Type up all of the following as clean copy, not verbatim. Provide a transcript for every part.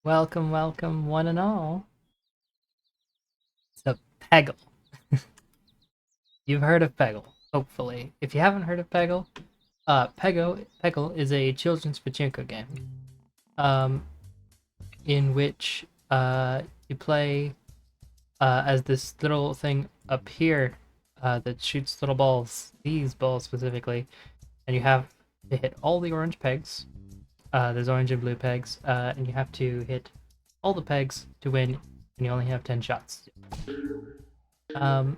Welcome, welcome, one and all, to Peggle. You've heard of Peggle, hopefully. If you haven't heard of Peggle, Peggle is a children's Pachinko game, um, in which you play as this little thing up here that shoots little balls, these balls specifically, and you have to hit all the orange pegs. There's orange and blue pegs, and you have to hit all the pegs to win, and you only have 10 shots. Um,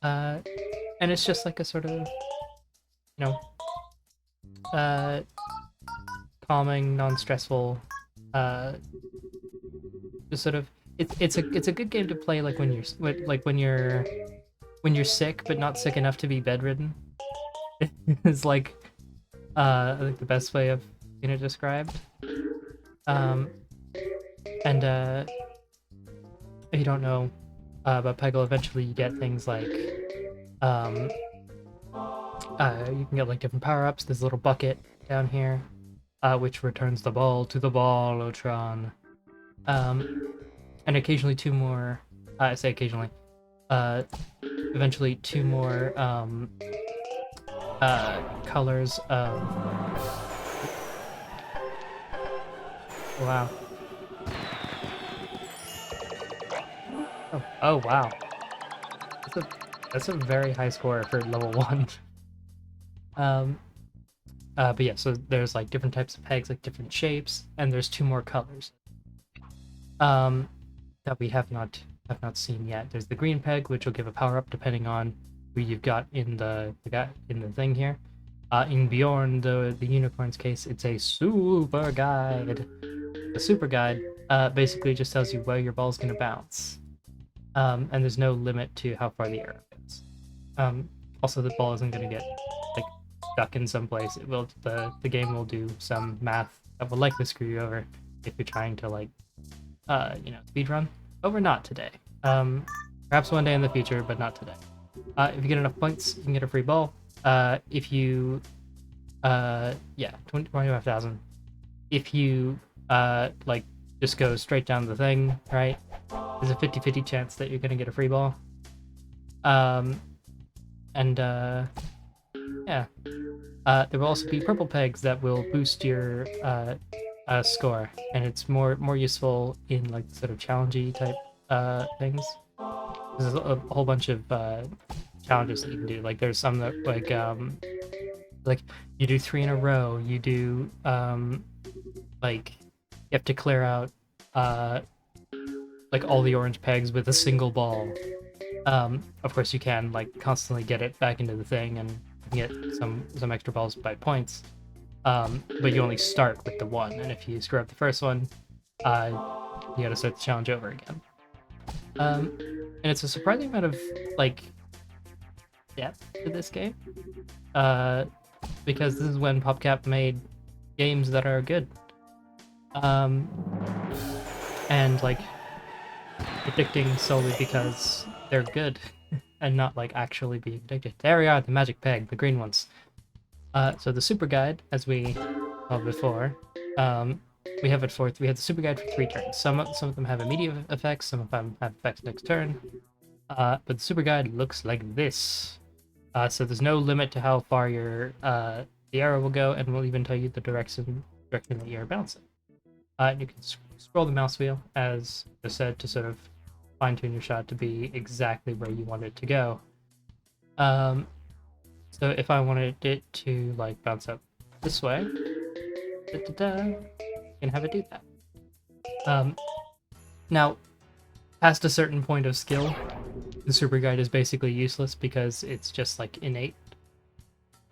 uh, and it's just like a sort of, you know, uh, calming, non-stressful, uh, just sort of. It's a good game to play like when you're sick but not sick enough to be bedridden. It's like I think the best way of described. Um, and if you don't know about Peggle, eventually you get things like um, you can get like different power-ups. There's a little bucket down here, which returns the ball to the ballotron. And occasionally two more. I say occasionally. Eventually two more colors of. Wow. Oh wow. That's a that's a very high score for level one. Um, but yeah, so there's like different types of pegs, like different shapes, and there's two more colors. That we have not seen yet. There's the green peg, which will give a power up depending on who you've got in the thing here. In Bjorn, the unicorn's case, it's a super guide. The super guide basically just tells you where your ball's gonna bounce, and there's no limit to how far the arrow goes. Also, the ball isn't gonna get like stuck in some place. It will the game will do some math that will likely screw you over if you're trying to like speed run. But we're not today. Perhaps one day in the future, but not today. If you get enough points, you can get a free ball. If you, yeah, 25,000. If you, like, just go straight down the thing, right? There's a 50-50 chance that you're gonna get a free ball. And, yeah. There will also be purple pegs that will boost your, score, and it's more useful in like sort of challengey type things. There's a whole bunch of challenges that you can do. Like there's some that like you do 3 in a row. You do like you have to clear out like all the orange pegs with a single ball. Of course you can like constantly get it back into the thing and get some extra balls by points. But you only start with the one, and if you screw up the first one, you gotta start the challenge over again. And it's a surprising amount of like depth to this game, because this is when PopCap made games that are good, and like addicting solely because they're good, and not like actually being addicted. There we are, the magic peg, the green ones. So the super guide, as we saw before, we have the super guide for 3 turns. Some of them have immediate effects, some of them have effects next turn. But the super guide looks like this. So there's no limit to how far the arrow will go, and we'll even tell you the direction that you're bouncing. You can scroll the mouse wheel, as I said, to sort of fine-tune your shot to be exactly where you want it to go. So if I wanted it to like bounce up this way, I can have it do that. Now, past a certain point of skill, the super guide is basically useless because it's just like innate.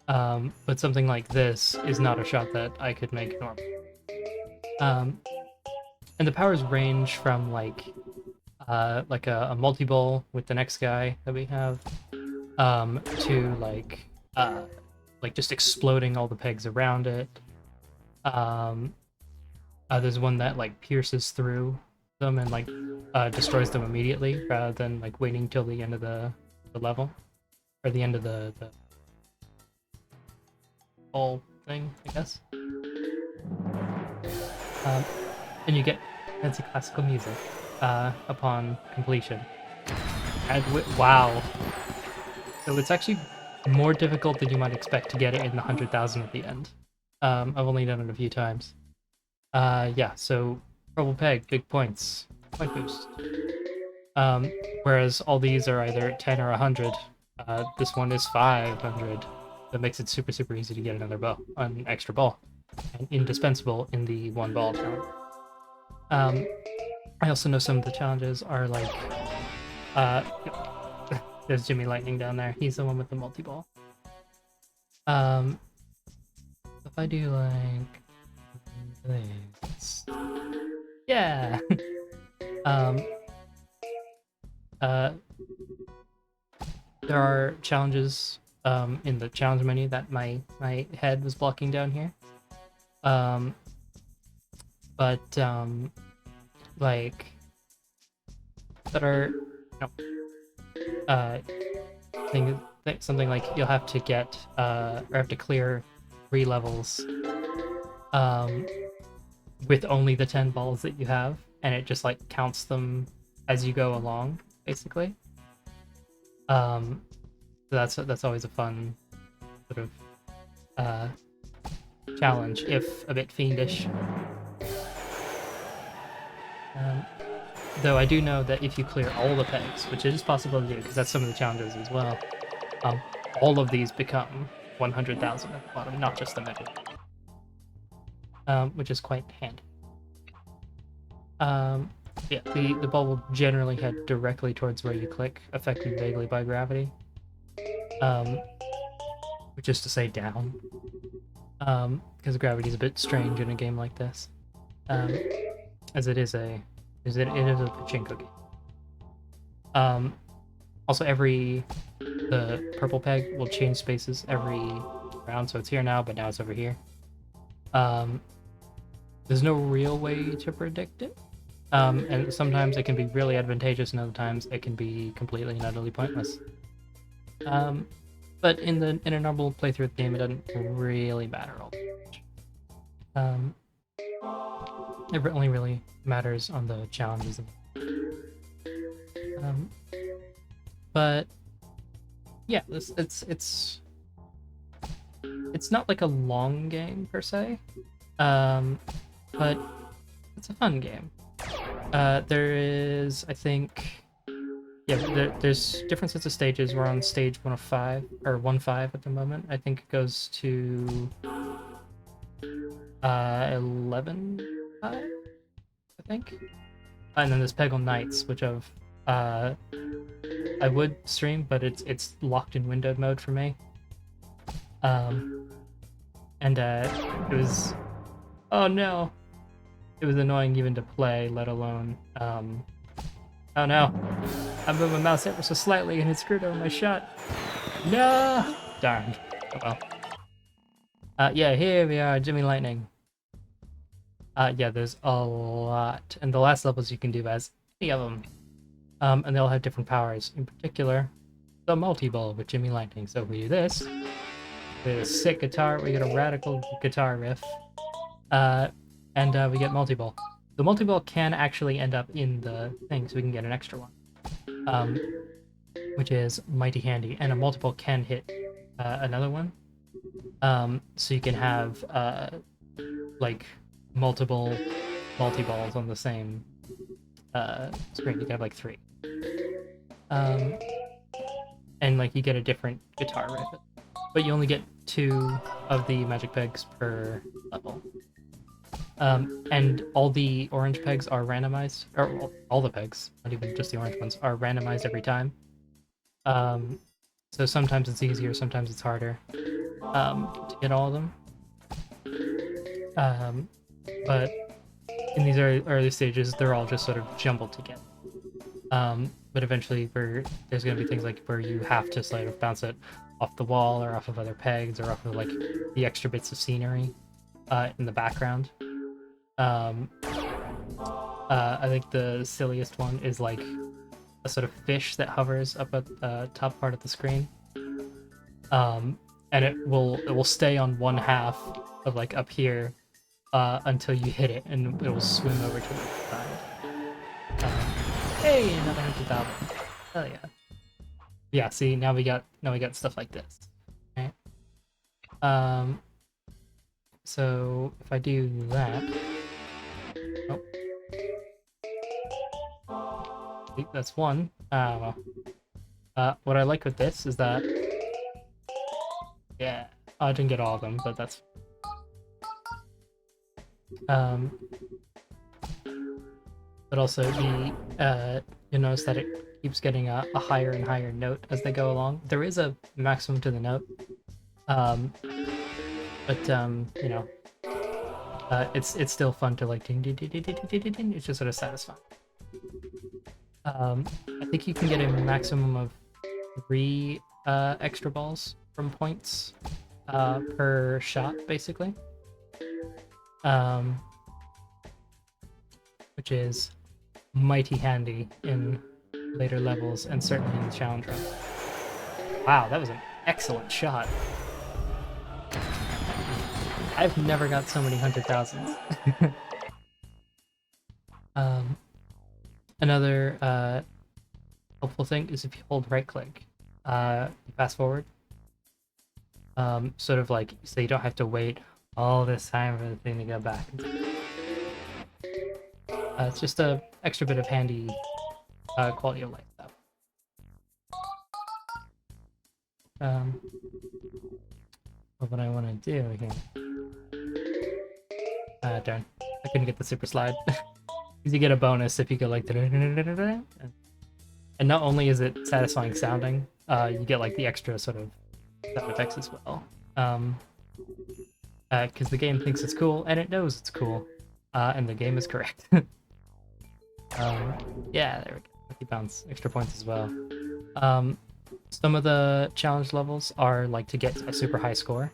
But something like this is not a shot that I could make normally. And the powers range from like a multi-ball with the next guy that we have, to like just exploding all the pegs around it. There's one that like pierces through them and like destroys them immediately rather than like waiting till the end of the level or the end of the whole thing, I guess. And you get fancy classical music upon completion. And wow, so it's actually more difficult than you might expect to get it in the 100,000 at the end. I've only done it a few times. Yeah, so Purple Peg, big points, point boost. Whereas all these are either 10 or 100. This one is 500. That makes it super, super easy to get an extra ball, and indispensable in the one ball challenge. I also know some of the challenges are like, uh, there's Jimmy Lightning down there. He's the one with the multi-ball. If I do like this, yeah. Uh, there are challenges in the challenge menu that my head was blocking down here. Like that are something like you'll have to get or have to clear 3 levels with only the 10 balls that you have, and it just like counts them as you go along, basically. So that's always a fun sort of challenge, if a bit fiendish. Though I do know that if you clear all the pegs, which it is possible to do, because that's some of the challenges as well, all of these become 100,000 at the bottom, not just the middle. Which is quite handy. Yeah, the ball will generally head directly towards where you click, affected vaguely by gravity. Which is to say down. Because gravity is a bit strange in a game like this. As it is a pachinko game. Also, the purple peg will change spaces every round, so it's here now, but now it's over here. There's no real way to predict it. And sometimes it can be really advantageous, and other times it can be completely and utterly pointless. But in a normal playthrough of the game, it doesn't really matter all that much. It only really matters on the challenges. But yeah, it's not like a long game per se, but it's a fun game. There is, I think, yeah, there's different sets of stages. We're on stage 105 or 1.5 at the moment. I think it goes to 11.5, I think. And then there's Peggle Nights, which I would stream, but it's locked in windowed mode for me. And it was, oh no, it was annoying even to play, let alone oh no, I moved my mouse ever so slightly and it screwed over my shot. No, darn. Oh well. Yeah, here we are, Jimmy Lightning. Yeah, there's a lot, and the last levels you can do as any of them. And they'll have different powers. In particular, the multi-ball with Jimmy Lightning. So if we do this, we get a sick guitar, we get a radical guitar riff, and we get multi-ball. The multi-ball can actually end up in the thing, so we can get an extra one, which is mighty handy. And a multi-ball can hit another one, so you can have like multiple multi-balls on the same screen. You can have like 3. And like you get a different guitar riff, but you only get 2 of the magic pegs per level. And all the orange pegs are randomized, or all the pegs, not even just the orange ones, are randomized every time. So sometimes it's easier, sometimes it's harder to get all of them. But in these early stages, they're all just sort of jumbled together. But eventually, there's going to be things like where you have to sort of bounce it off the wall or off of other pegs or off of like the extra bits of scenery in the background. I think the silliest one is like a sort of fish that hovers up at the top part of the screen, and it will stay on one half of like up here until you hit it, and it will swim over to the side. Hey, another 100,000. Hell yeah. Yeah, see, now we got stuff like this. Right? So if I do that, that's one. Well. What I like with this is that, yeah, I didn't get all of them, but that's. But also you'll notice that it keeps getting a higher and higher note as they go along. There is a maximum to the note, but you know, it's still fun to like ding ding ding ding ding ding ding ding. It's just sort of satisfying. I think you can get a maximum of 3 extra balls from points per shot, basically. Which is mighty handy in later levels and certainly in the challenge run. Wow, that was an excellent shot. I've never got so many 100,000s. Another helpful thing is if you hold right click, fast forward. Sort of like, so you don't have to wait all this time for the thing to go back. It's just a extra bit of handy quality of life stuff. What I want to do here. Darn, I couldn't get the super slide. Because you get a bonus if you go like, and not only is it satisfying sounding, you get like the extra sort of sound effects as well. Because the game thinks it's cool and it knows it's cool, and the game is correct. Yeah, there we go. Lucky bounce, extra points as well. Some of the challenge levels are like to get a super high score.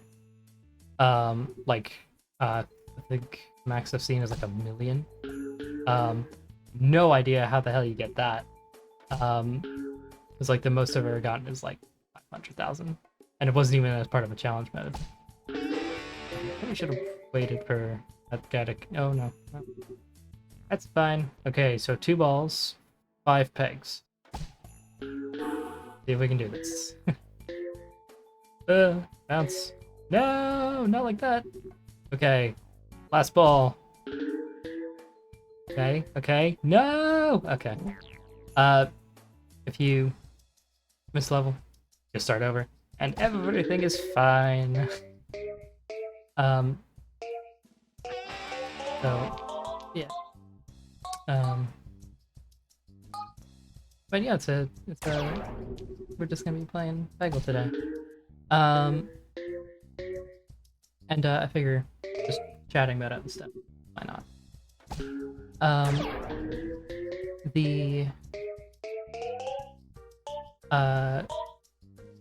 Like I think max I've seen is like 1 million. No idea how the hell you get that. It's like the most I've ever gotten is like 500,000, and it wasn't even as part of a challenge mode. We should have waited for that guy to. Oh no. That's fine. Okay, so 2 balls, 5 pegs. See if we can do this. Bounce. No, not like that. Okay, last ball. Okay, no! Okay. If you miss level, just start over, and everything is fine. So, yeah. But yeah, we're just gonna be playing Peggle today. And I figure just chatting about it instead. Why not?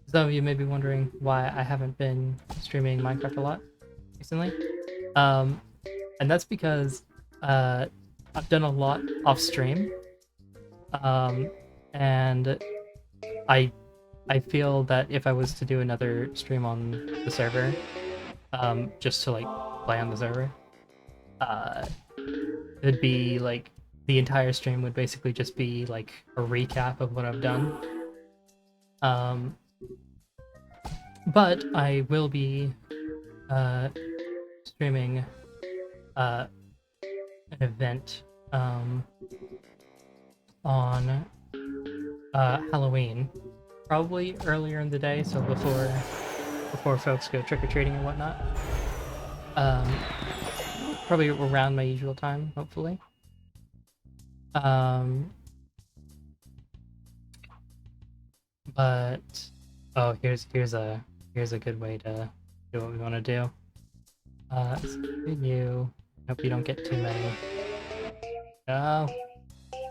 Some of you may be wondering why I haven't been streaming Minecraft a lot recently. And that's because I've done a lot off stream. And I feel that if I was to do another stream on the server, just to like play on the server, it'd be like the entire stream would basically just be like a recap of what I've done. But I will be streaming an event on Halloween, probably earlier in the day, so before folks go trick-or-treating and whatnot. Probably around my usual time, hopefully. But oh, here's a good way to do what we want to do. You hope you don't get too many. No.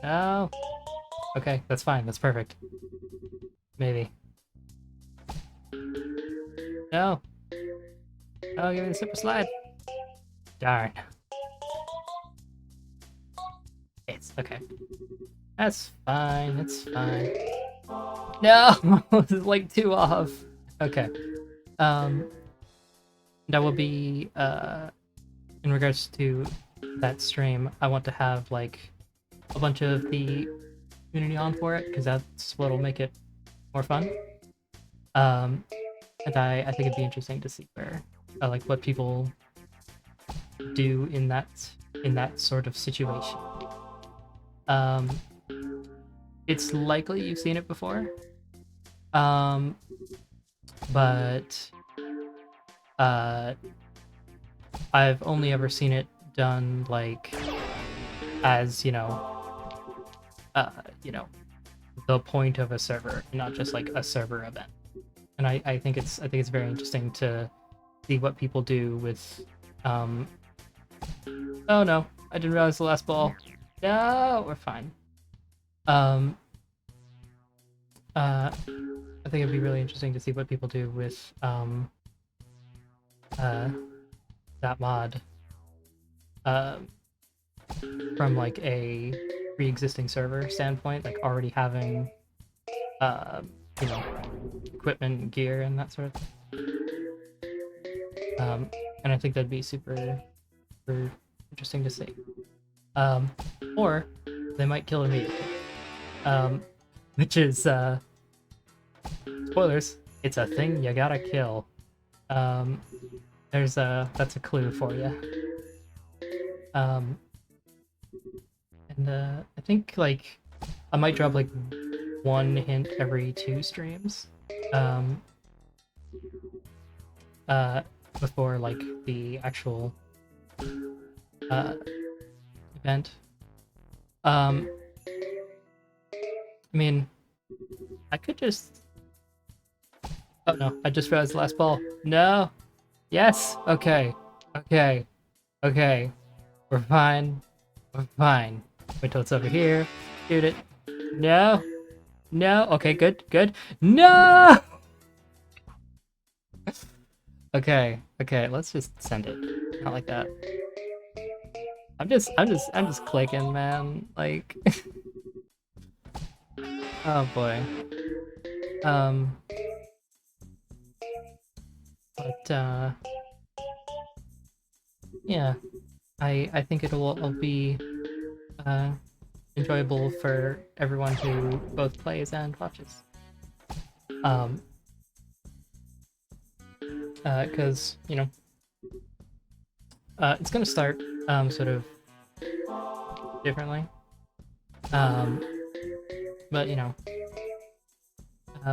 No. Okay, that's fine. That's perfect. Maybe. No. Oh, give me the super slide. Darn. It's okay. That's fine. It's fine. No, this is like 2 off. Okay. That will be in regards to that stream, I want to have like a bunch of the community on for it because that's what'll make it more fun. And I think it'd be interesting to see where like what people do in that sort of situation. It's likely you've seen it before, but I've only ever seen it done like as you know, the point of a server, not just like a server event. And I think it's very interesting to see what people do with. Oh no, I didn't realize the last ball. No, we're fine. I think it'd be really interesting to see what people do with that mod from like a pre-existing server standpoint, like already having equipment and gear and that sort of thing. And I think that'd be super interesting to see. Or they might kill immediately. Which is spoilers, it's a thing you gotta kill. That's a clue for you. And I think like I might drop like one hint every 2 streams. Before like the actual event. I mean, I could just... Oh no, I just realized the last ball. No! Yes! Okay. Okay. Okay. We're fine. We're fine. Wait till it's over here. Shoot it. No! No! Okay, good, good. No! Okay, okay, let's just send it. Not like that. I'm just clicking, man. Like... Oh boy. But yeah, I think it'll be enjoyable for everyone who both plays and watches. Because it's gonna start sort of differently. But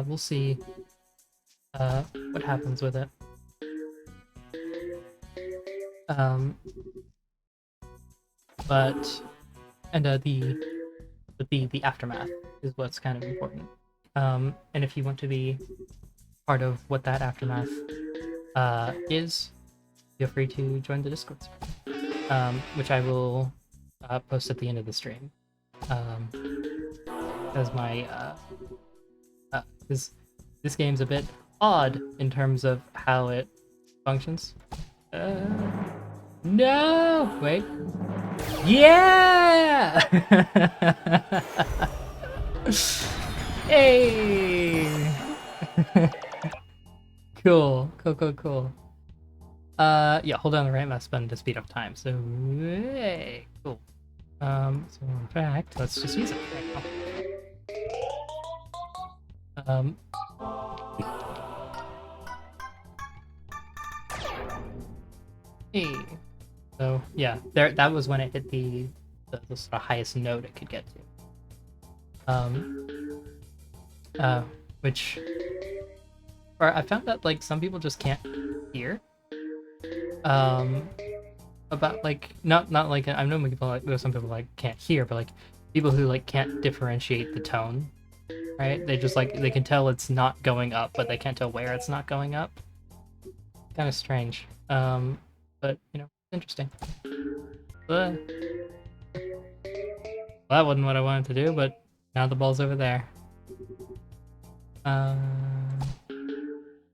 we'll see what happens with it. The aftermath is what's kind of important. And if you want to be part of what that aftermath is, feel free to join the Discord server, which I will post at the end of the stream. Because this game's a bit odd in terms of how it functions. No! Wait. Yeah! Hey! Cool. Yeah, hold down the right mouse button to speed up time. So, hey, cool. So in fact, let's just use it right now. Hey. So yeah, that was when it hit the sort of highest note it could get to. Which, or I found that like some people just can't hear. About like not like I know people like some people like can't hear, but like people who like can't differentiate the tone, right? They just like they can tell it's not going up, but they can't tell where it's not going up. Kind of strange. But interesting. Well, that wasn't what I wanted to do, but now the ball's over there.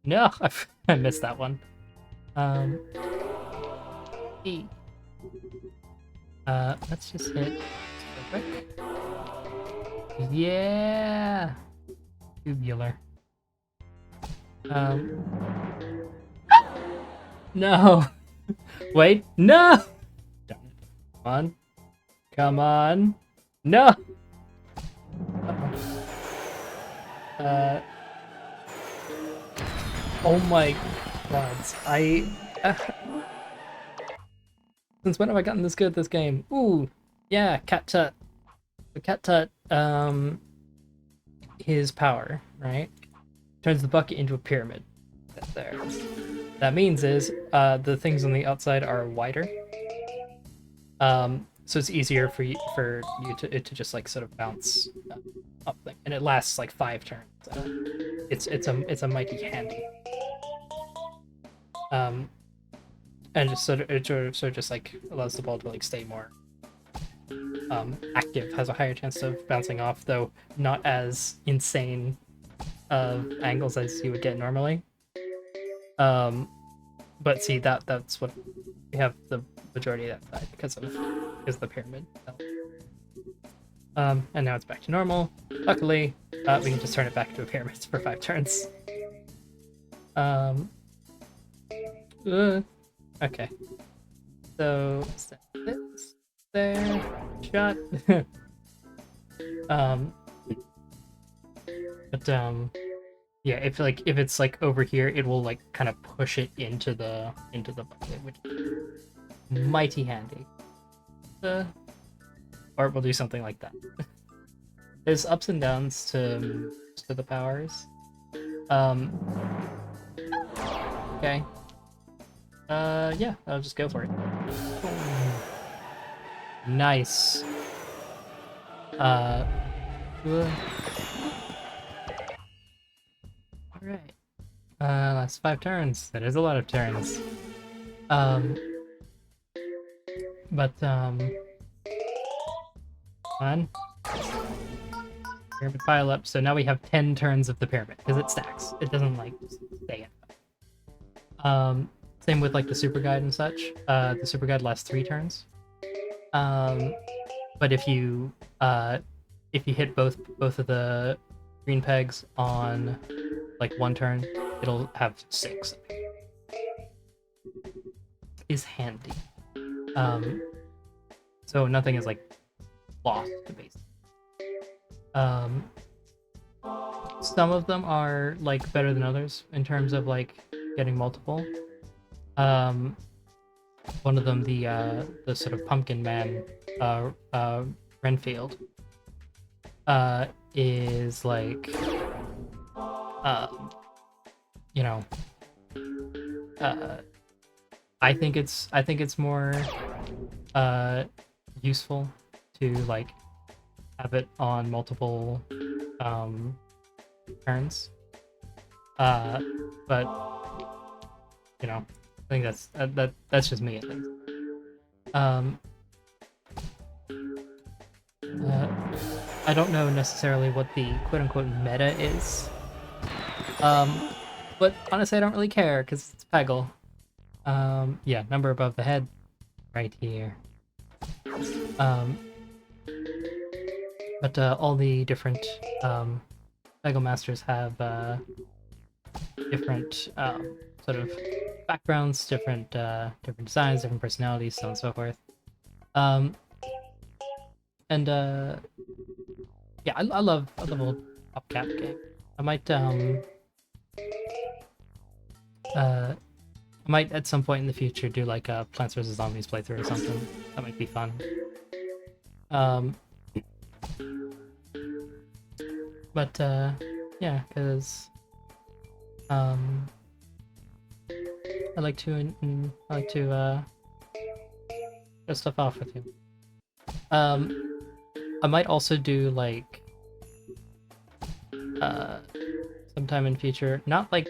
No, I missed that one. E. Let's just hit real quick. Yeah! Tubular. No! Wait, no! Darn it. Come on. Come on. No! Uh, oh my god. Since when have I gotten this good at this game? Ooh, yeah, Cat Tut. The Cat Tut, his power, right? Turns the bucket into a pyramid. That's there. That means is, the things on the outside are wider. So it's easier for you to just like sort of bounce up thing, and it lasts like 5 turns. It's a mighty handy. And just sort of just like allows the ball to like stay more active, has a higher chance of bouncing off, though not as insane of angles as you would get normally. But see, that's what we have the majority of that side because of the pyramid. And now it's back to normal. Luckily, we can just turn it back to a pyramid for 5 turns. Okay. So set this there. Shot. Yeah, if it's like over here, it will like kind of push it into the bucket, which is mighty handy. Or we'll do something like that. There's ups and downs to the powers. Okay. Yeah, I'll just go for it. Nice. Alright. That's 5 turns. That is a lot of turns. One. Pyramid pile up, so now we have 10 turns of the pyramid, because it stacks. It doesn't, like, just stay in. Same with, like, the super guide and such. The super guide lasts 3 turns. But if you hit both of the green pegs on, like, 1 turn, it'll have 6. Is handy. So nothing is, like, lost, basically. Some of them are, like, better than others in terms of, like, getting multiple. One of them, the sort of pumpkin man, Renfield, is like, you know, I think it's more useful to like have it on multiple turns. But you know, I think that's just me at least. I don't know necessarily what the quote-unquote meta is. But honestly, I don't really care because it's Peggle. Yeah, number above the head, right here. But all the different Peggle masters have different sort of backgrounds, different designs, different personalities, so on and so forth. Yeah, I love old PopCap game. I might at some point in the future do like a Plants vs Zombies playthrough or something. That might be fun. But yeah, because I like to show stuff off with you. I might also do like sometime in future, not like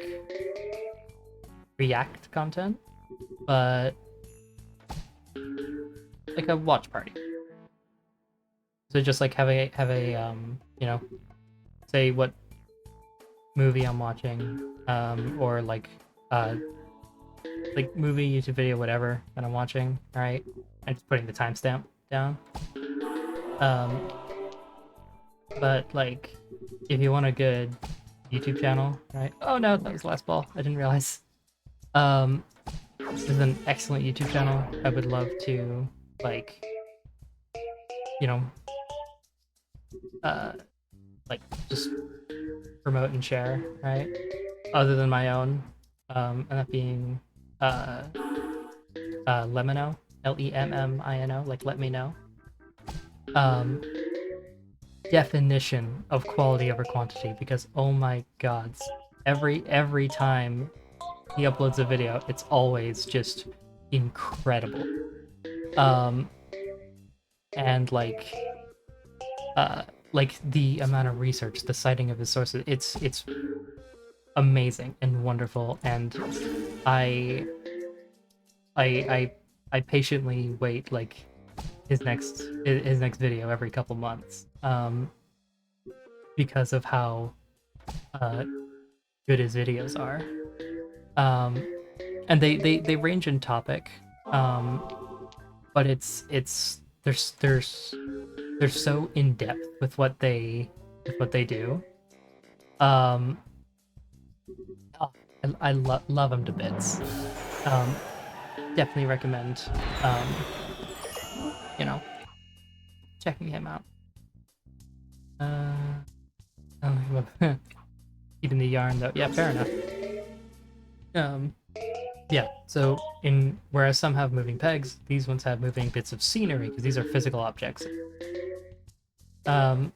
React content, but like a watch party. So just like have a you know, say what movie I'm watching, or like movie, YouTube video, whatever that I'm watching, right? And just putting the timestamp down. But like, if you want a good YouTube channel, right? Oh no, that was the last ball. I didn't realize. This is an excellent YouTube channel. I would love to, like, you know, uh, like, just promote and share, right? Other than my own, and that being, Lemino, Lemmino, like, let me know. Um, Definition of quality over quantity, because oh my god, every time he uploads a video, it's always just incredible. And like the amount of research, the citing of his sources, it's amazing and wonderful, and I I I I patiently wait like his next video every couple months, because of how good his videos are. And they range in topic, but they're so in depth with what they do. Um, oh, I love him to bits. Definitely recommend, you know, checking him out. Keeping the yarn though, yeah, fair enough. Yeah, so whereas some have moving pegs, these ones have moving bits of scenery because these are physical objects. So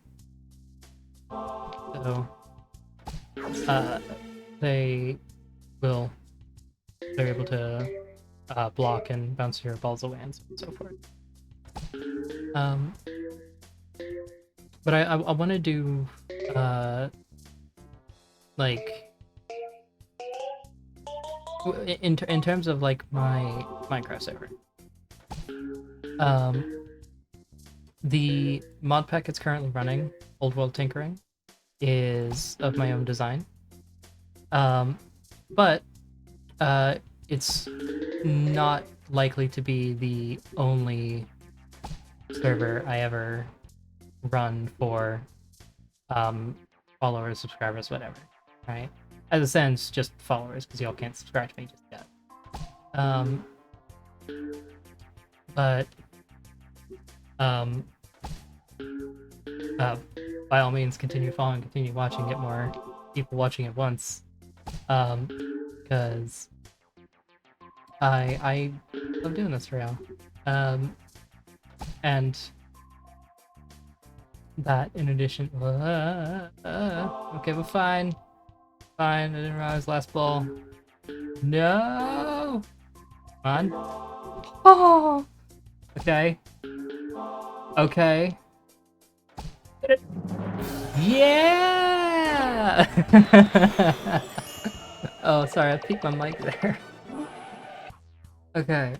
they're able to block and bounce your balls away and so forth. But I want to do like in terms of like my Minecraft server. The mod pack it's currently running, Old World Tinkering, is of my own design. But it's not likely to be the only server I ever run for followers, subscribers, whatever, right? As a sense, just followers, because y'all can't subscribe to me just yet. But by all means, continue following, continue watching, get more people watching at once, because I love doing this for y'all. And that in addition, okay, but fine, I didn't realize last ball. No, come on. Oh, okay, okay. Yeah. Oh, sorry, I peeked my mic there. Okay.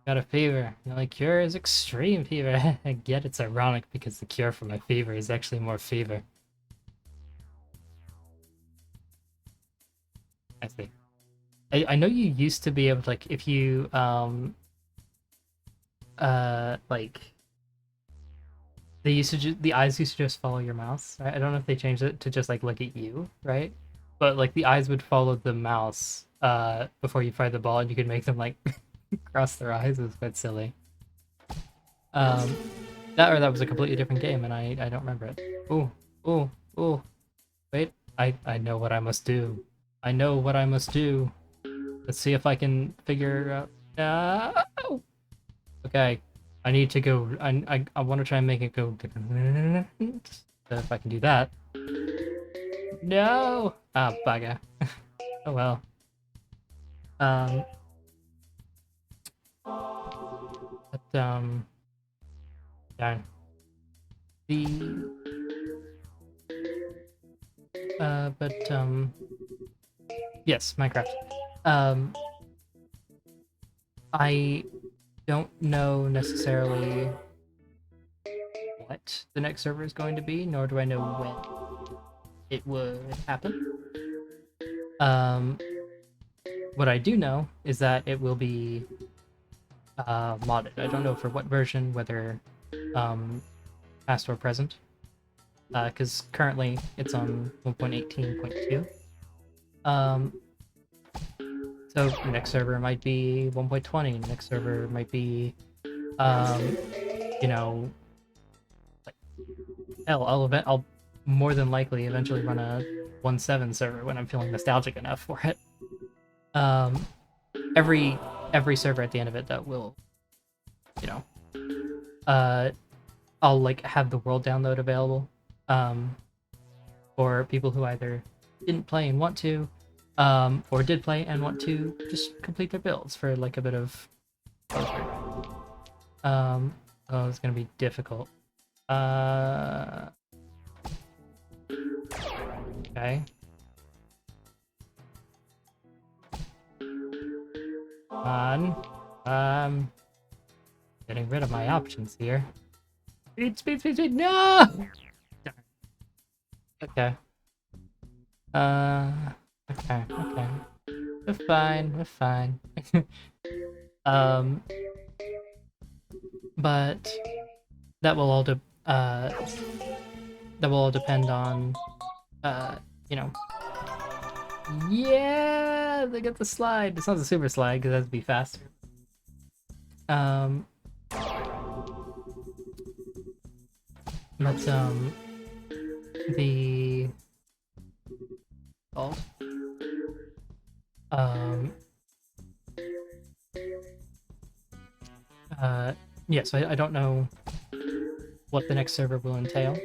Got a fever. The only cure is extreme fever. I get it's ironic because the cure for my fever is actually more fever. I see. I know you used to be able to, like, if you like the eyes used to just follow your mouse. Right? I don't know if they changed it to just like look at you, right? But like the eyes would follow the mouse before you fired the ball, and you could make them like cross their eyes. It was quite silly. That was a completely different game, and I don't remember it. Ooh. Wait, I know what I must do. I know what I must do. Let's see if I can figure out. No! Okay, I need to go. I want to try and make it go. So if I can do that. No! Ah, bugger. Oh well. But darn. Yes, Minecraft. I don't know necessarily what the next server is going to be, nor do I know when it would happen. What I do know is that it will be modded. I don't know for what version, whether past or present, because currently it's on 1.18.2. So next server might be 1.20. Next server might be, you know, like I'll more than likely eventually run a 1.7 server when I'm feeling nostalgic enough for it. Um, every server at the end of it that will, you know, I'll like have the world download available, for people who either didn't play and want to, or did play and want to just complete their builds for like a bit of closure. Oh, it's gonna be difficult. Okay. Come on. Getting rid of my options here. Speed, speed, speed, speed, no! Okay. Okay, okay. We're fine, we're fine. But that will all depend on, you know. Yeah, they get the slide. It's not the super slide because that'd be faster. But the oh, yeah. So I don't know what the next server will entail.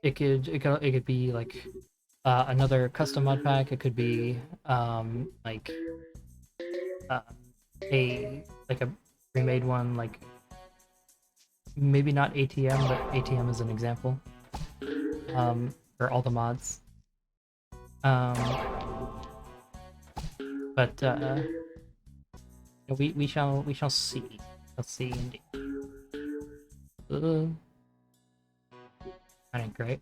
It could be like another custom mod pack. It could be like a remade one, like maybe not ATM, but ATM is an example. For all the mods. But we shall see. Let's see indeed. Alright, great.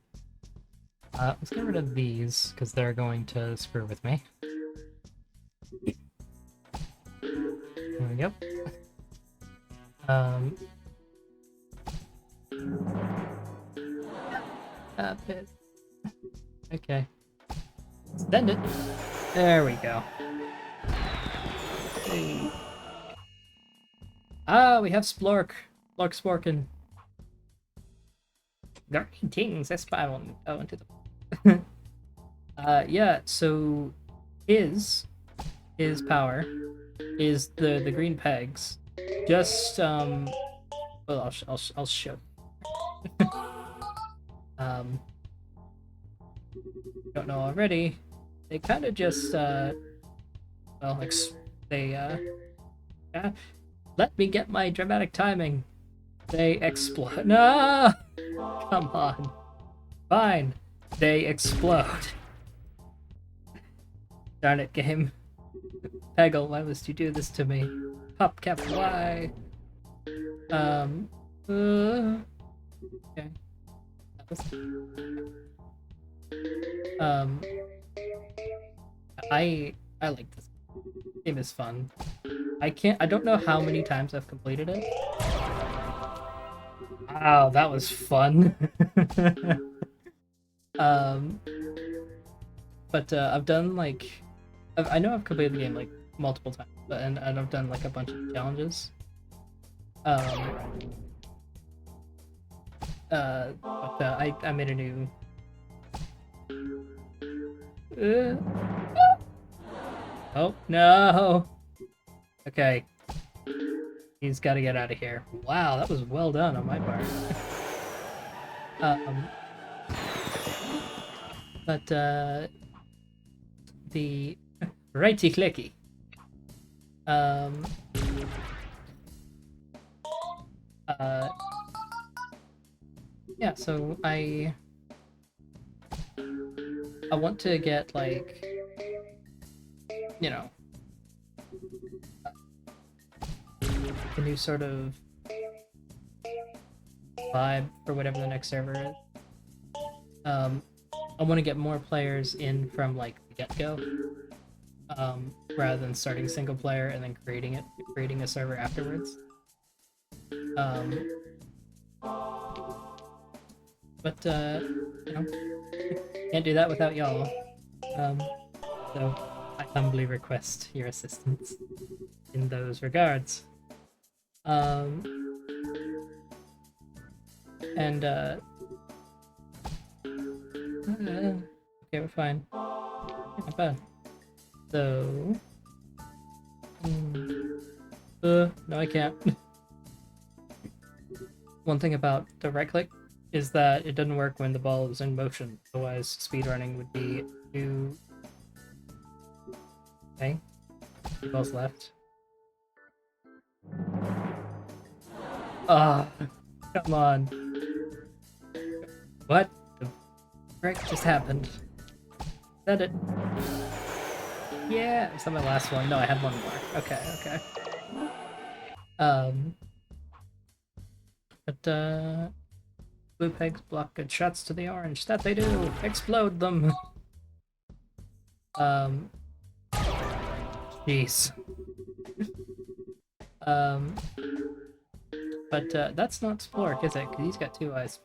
Let's get rid of these because they're going to screw with me. There we go. Bit. Okay. Send it. There we go. Hey. Ah, we have Splork. Sporkin. Greetings, S5 into the yeah, so his power is the green pegs. Just well, I'll show. Don't know already. They kind of just well, let me get my dramatic timing. They explode. No, come on. Fine. They explode. Darn it, game. Peggle, why must you do this to me? PopCap, why? Okay. I like this. Game is fun. I don't know how many times I've completed it. Wow, that was fun. But I've done like, I know I've completed the game like multiple times, but and I've done like a bunch of challenges. But I made a new. Oh no! Okay, he's got to get out of here. Wow, that was well done on my part. But the righty clicky. Yeah, so I want to get like, you know, a new sort of vibe for whatever the next server is. I want to get more players in from like the get-go, rather than starting single player and then creating a server afterwards. But you know, can't do that without y'all. So I humbly request your assistance in those regards. And okay, we're fine. Not bad. So, no, I can't. One thing about the right click is that it doesn't work when the ball is in motion. Otherwise, speedrunning would be too. Okay, 2 balls left. Ah, come on. What the frick just happened? Is that it? Yeah, is that my last one? No, I had one more. Okay, okay. But blue pegs block good shots to the orange. That they do! Explode them! Jeez. But that's not Splork, is it? Because he's got 2 eyes.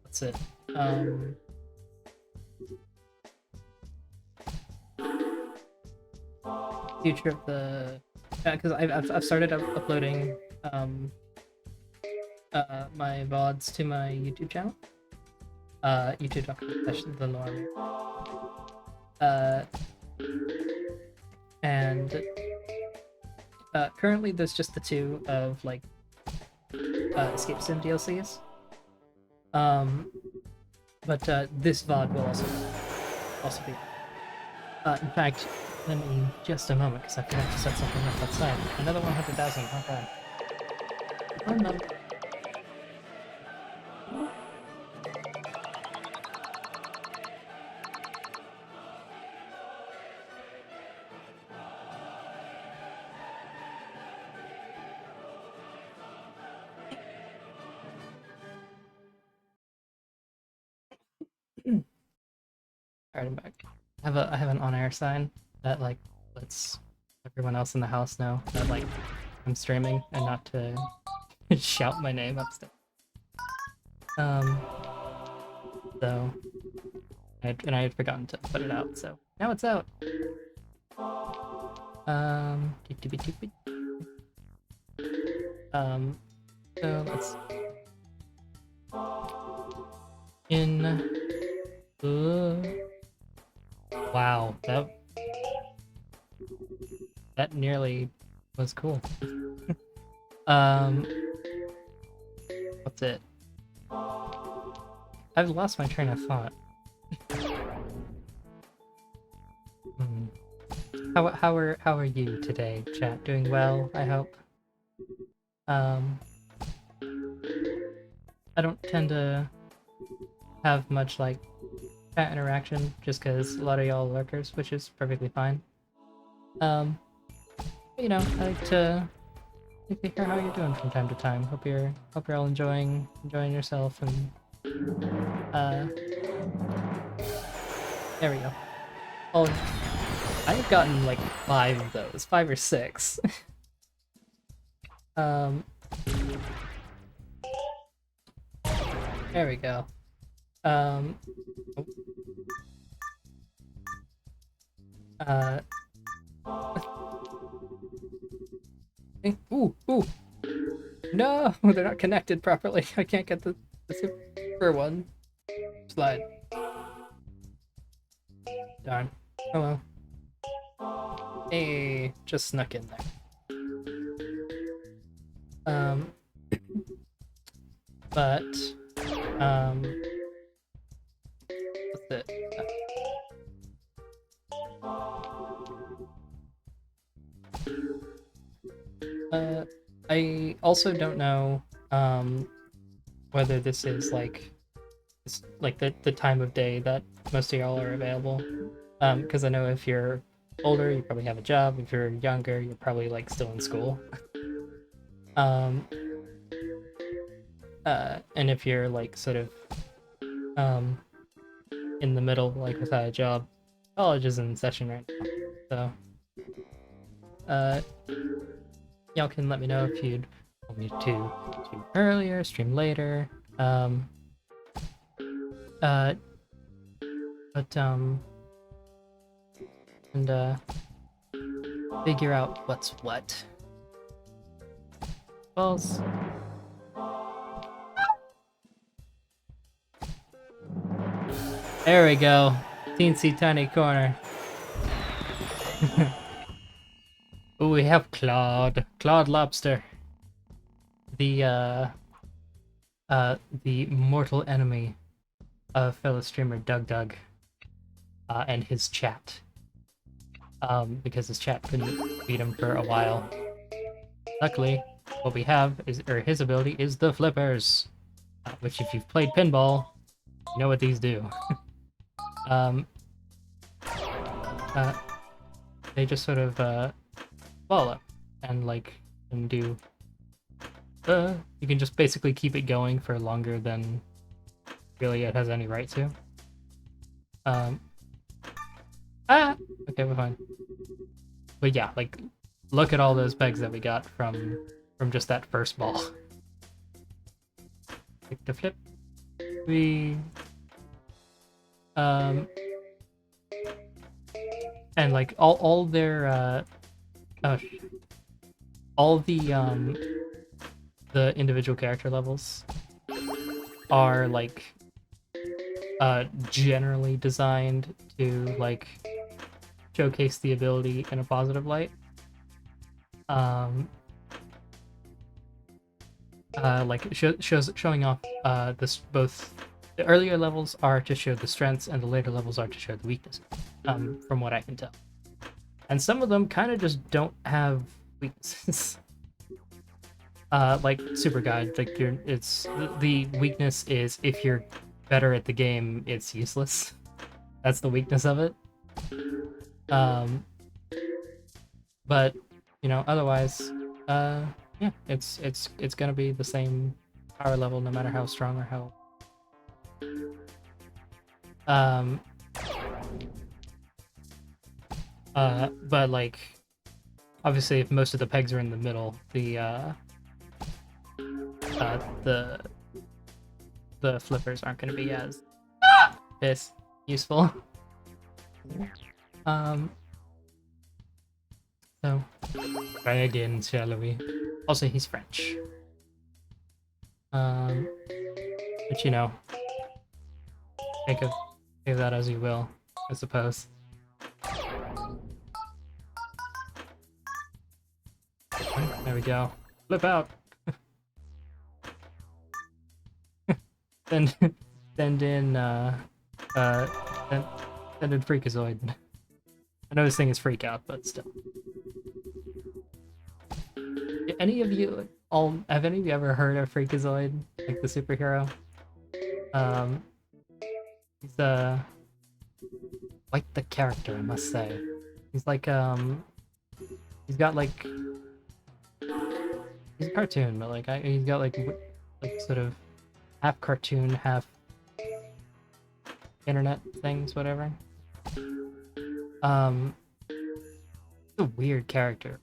What's it? Future of the... because I've started uploading, my VODs to my YouTube channel. YouTube.com/thenorm. And currently there's just the 2 of like Escape Sim DLCs. But this VOD will also be. In fact, let me just a moment because I forgot to set something up outside. Another 100,000. Not bad. Oh no. Alright, I'm back. I have an on-air sign that like lets everyone else in the house know that like I'm streaming and not to shout my name upstairs. So I had forgotten to put it out, so now it's out. So let's wow, that nearly was cool. What's it? I've lost my train of thought. How are you today, chat? Doing well, I hope. I don't tend to have much like chat interaction just because a lot of y'all are lurkers, which is perfectly fine. You know, I like to hear how you're doing from time to time. Hope you're all enjoying yourself, and there we go. Oh, I've gotten like 5 of those, 5 or 6. There we go. Ooh. No, they're not connected properly. I can't get the super one. Slide. Darn. Oh well. Hey, just snuck in there. But what's it? I also don't know whether this is like the time of day that most of y'all are available. Because I know if you're older, you probably have a job. If you're younger, you're probably like still in school. And if you're like sort of in the middle, like without a job, college is in session right now. So y'all can let me know if you'd want me to stream earlier, stream later. Um, uh, but, and, figure out what's what. Balls. There we go. Teensy tiny corner. Oh, we have Claude. Claude Lobster. The mortal enemy of fellow streamer Doug, and his chat. Because his chat couldn't beat him for a while. Luckily, what we have is, or his ability is the flippers, which if you've played pinball, you know what these do. They just sort of fall up and like and do. You can just basically keep it going for longer than really it has any right to. Okay, we're fine. But yeah, like, look at all those pegs that we got from just that first ball. Like the flip. And like all their all the individual character levels are like generally designed to like showcase the ability in a positive light. Like showing off this, both the earlier levels are to show the strengths and the later levels are to show the weaknesses, from what I can tell. And some of them kind of just don't have weaknesses. Like Super Guide, like the weakness is if you're better at the game, it's useless. That's the weakness of it. But you know, otherwise, yeah, it's gonna be the same power level no matter how strong or how. But like, obviously, if most of the pegs are in the middle, the flippers aren't going to be as useful. So try again, shall we? Also, he's French. But you know, think of that as you will, I suppose. There we go. Flip out. Send in send in Freakazoid. I know this thing is Freak Out, but still. Have any of you ever heard of Freakazoid, like the superhero? He's quite the character, I must say. He's like he's got like, he's a cartoon, but like he's got like sort of half cartoon, half internet things, whatever. It's a weird character.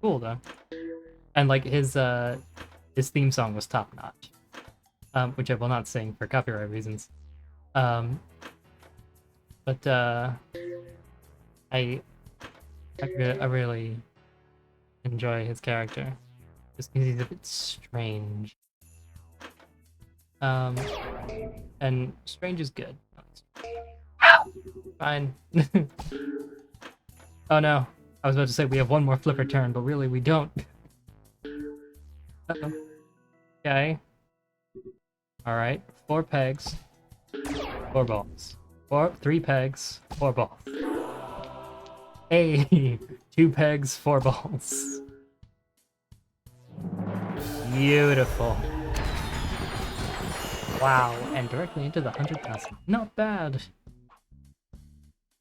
Cool though. And like his theme song was top notch. Which I will not sing for copyright reasons. But I really enjoy his character. Just because he's a bit strange. And strange is good. Fine. Oh no. I was about to say we have one more flipper turn, but really we don't. Uh-oh. Okay. Alright. 4 pegs. 4 balls. 3 pegs. 4 balls. Hey! 2 pegs, 4 balls. Beautiful. Wow, and directly into the 100,000. Not bad.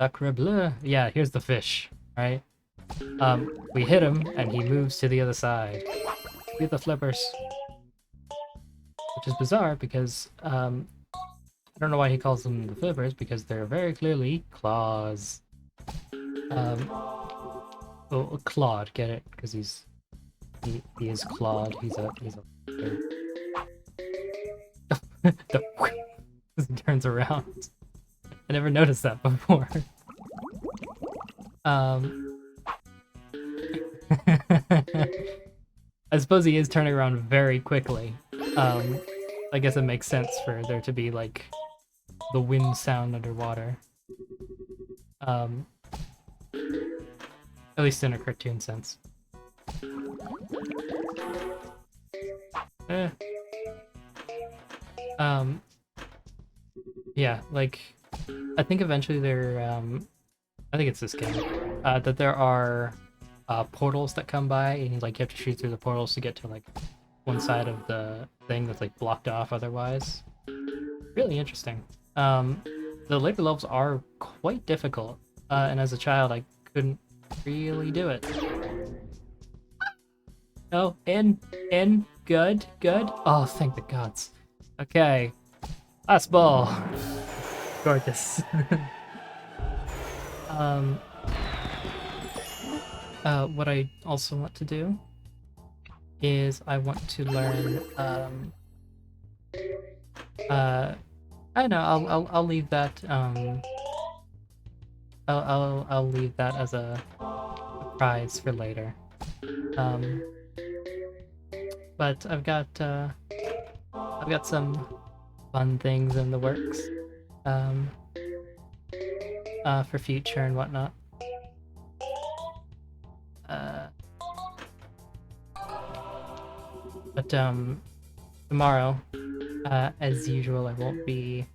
Sacre bleu. Yeah, here's the fish, right? We hit him, and he moves to the other side. Get the flippers. Which is bizarre, because, I don't know why he calls them the flippers, because they're very clearly claws. Oh, Claude, get it? Because he is Claude, he's a The as he turns around. I never noticed that before. I suppose he is turning around very quickly. I guess it makes sense for there to be like the wind sound underwater. At least in a cartoon sense. Eh. Yeah, like I think eventually I think it's this game, that there are portals that come by, and like you have to shoot through the portals to get to like one side of the thing that's like blocked off otherwise. Really interesting. The later levels are quite difficult, and as a child I couldn't really do it. Oh, in, good, good. Oh, thank the gods. Okay, last ball. Gorgeous. What I also want to do is I want to learn. I don't know. I'll leave that. I'll leave that as a prize for later. But I've got some fun things in the works. For future and whatnot. But tomorrow, as usual, I won't be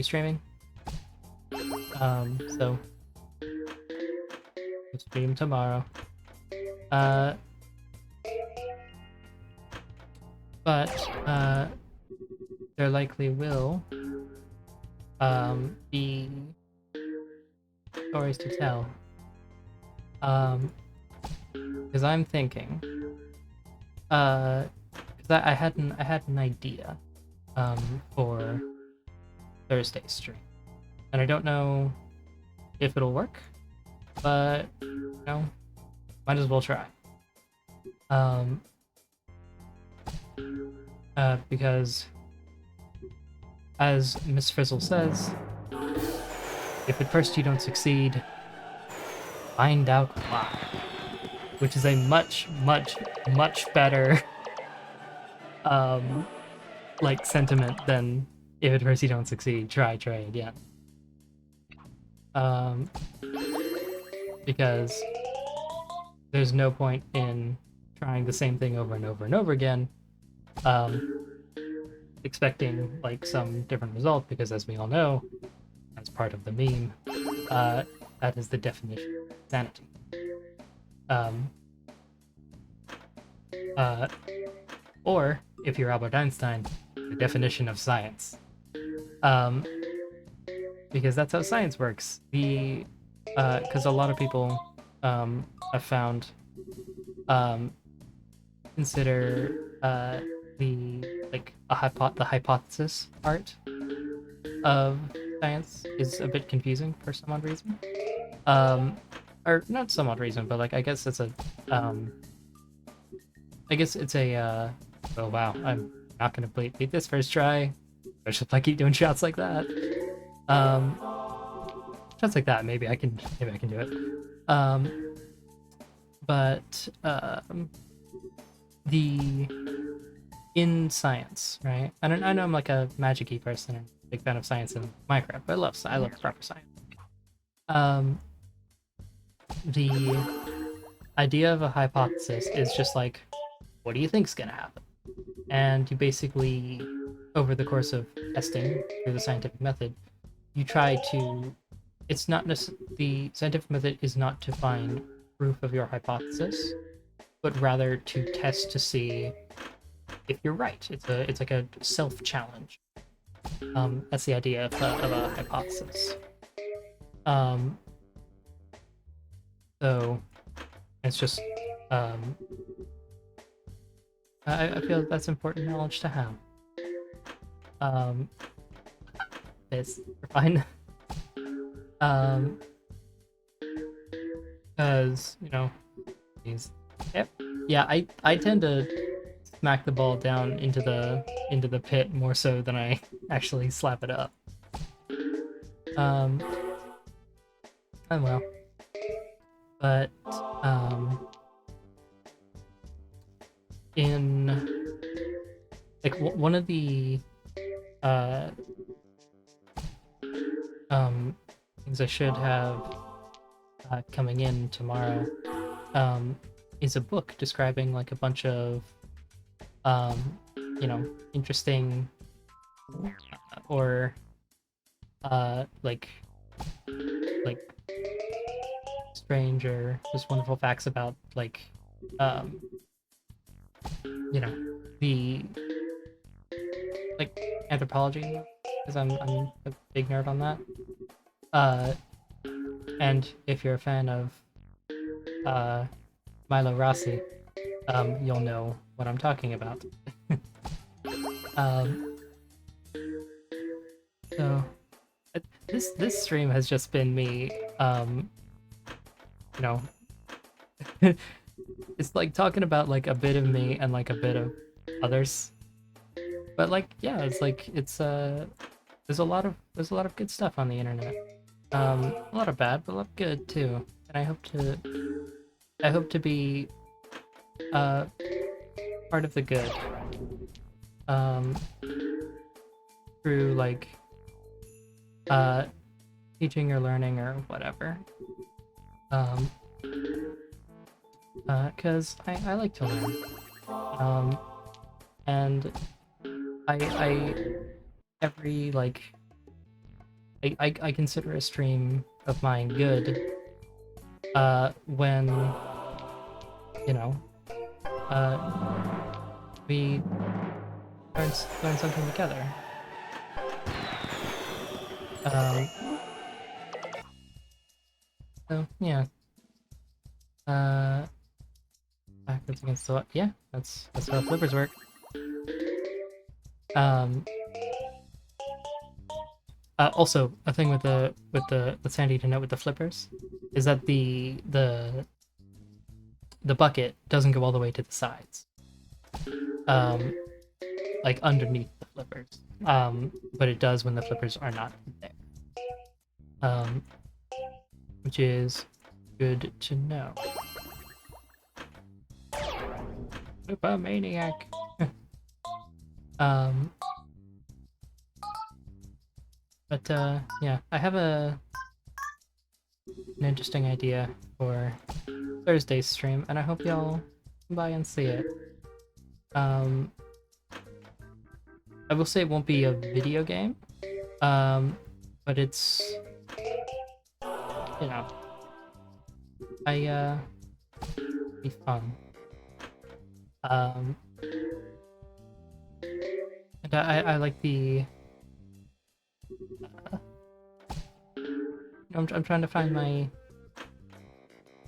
streaming. So we'll stream tomorrow. But there likely will be stories to tell. Because I'm thinking, because I had an idea for Thursday's stream, and I don't know if it'll work, but you know, might as well try. Because as Miss Frizzle says, if at first you don't succeed, find out why. Which is a much, much, much better like sentiment than if at first you don't succeed, try again. Because there's no point in trying the same thing over and over and over again, expecting like some different result, because as we all know, as part of the meme, that is the definition of insanity. Or if you're Albert Einstein, the definition of science. Because that's how science works. Because a lot of people have found consider the hypothesis part of science is a bit confusing for some odd reason. Or not some odd reason, but like I guess it's a oh wow, I'm not gonna beat this first try. Especially if I keep doing shots like that. Shots like that, maybe I can do it. But in science, right? I know I'm like a magic-y person and big fan of science and Minecraft, but I love proper science. The idea of a hypothesis is just like, what do you think's gonna happen? And you basically, over the course of testing through the scientific method, you try to. It's not the scientific method is not to find proof of your hypothesis, but rather to test to see if you're right. It's like a self-challenge. That's the idea of a hypothesis. So it's just I feel that's important knowledge to have. It's fine. Because you know, these. Yep. Yeah, I tend to smack the ball down into the into the pit more so than I actually slap it up. Oh well. But in like one of the uh things I should have coming in tomorrow is a book describing like a bunch of interesting or like strange or just wonderful facts about like the like anthropology, because I'm a big nerd on that. And if you're a fan of Milo Rossi, you'll know what I'm talking about. So this stream has just been me, it's like talking about like a bit of me and like a bit of others. But like, yeah, it's like there's a lot of good stuff on the internet. A lot of bad, but a lot of good too. And I hope to be part of the good. Through like teaching or learning or whatever. Cause I like to learn. And I every like I consider a stream of mine good when we learn something together. So yeah. Backwards against the wall. Yeah, that's how flippers work. Also, a thing with Sandy to note with the flippers is that the bucket doesn't go all the way to the sides, like underneath the flippers. But it does when the flippers are not there. Which is good to know. Flipper maniac. But yeah, I have an interesting idea for Thursday's stream, and I hope y'all come by and see it. I will say it won't be a video game, but it's, be fun. And I like the I'm trying to find my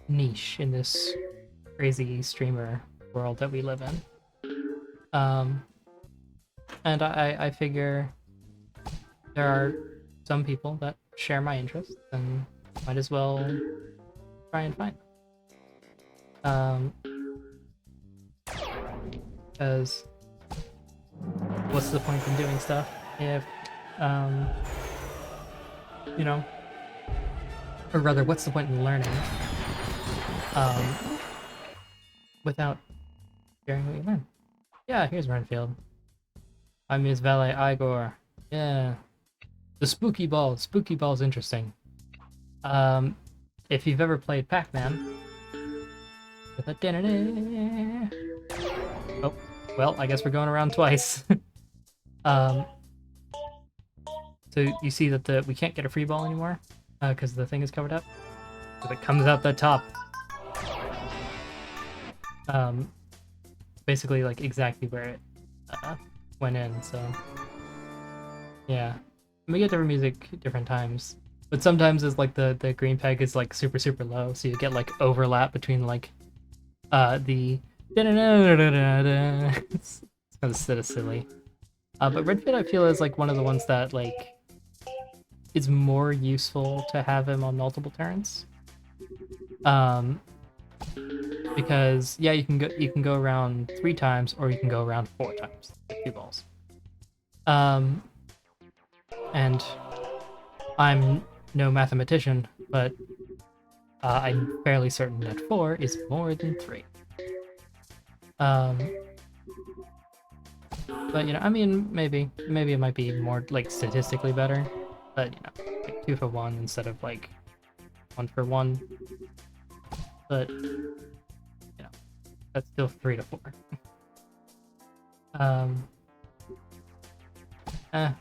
niche in this crazy streamer world that we live in. And I figure there are some people that share my interests and might as well try and find them. Because what's the point in doing stuff if or rather, what's the point in learning without sharing what you learn? Yeah, here's Renfield. I'm his valet Igor. Yeah. The spooky ball. Spooky ball's interesting. If you've ever played Pac-Man with a oh, well, I guess we're going around twice. So you see that we can't get a free ball anymore because the thing is covered up. So it comes out the top. Basically like exactly where it went in, so yeah. We get different music different times. But sometimes it's like the green peg is like super low, so you get like overlap between like the it's kind of silly. But Redfit I feel is like one of the ones that like it's more useful to have him on multiple turns. Because yeah, you can go around 3 times or you can go around 4 times with 2 balls. Um, and I'm no mathematician, but I'm fairly certain that 4 is more than 3. Um, but I mean, maybe it might be more like statistically better, but like 2 for 1 instead of like 1 for 1. But that's still 3 to 4. Um, a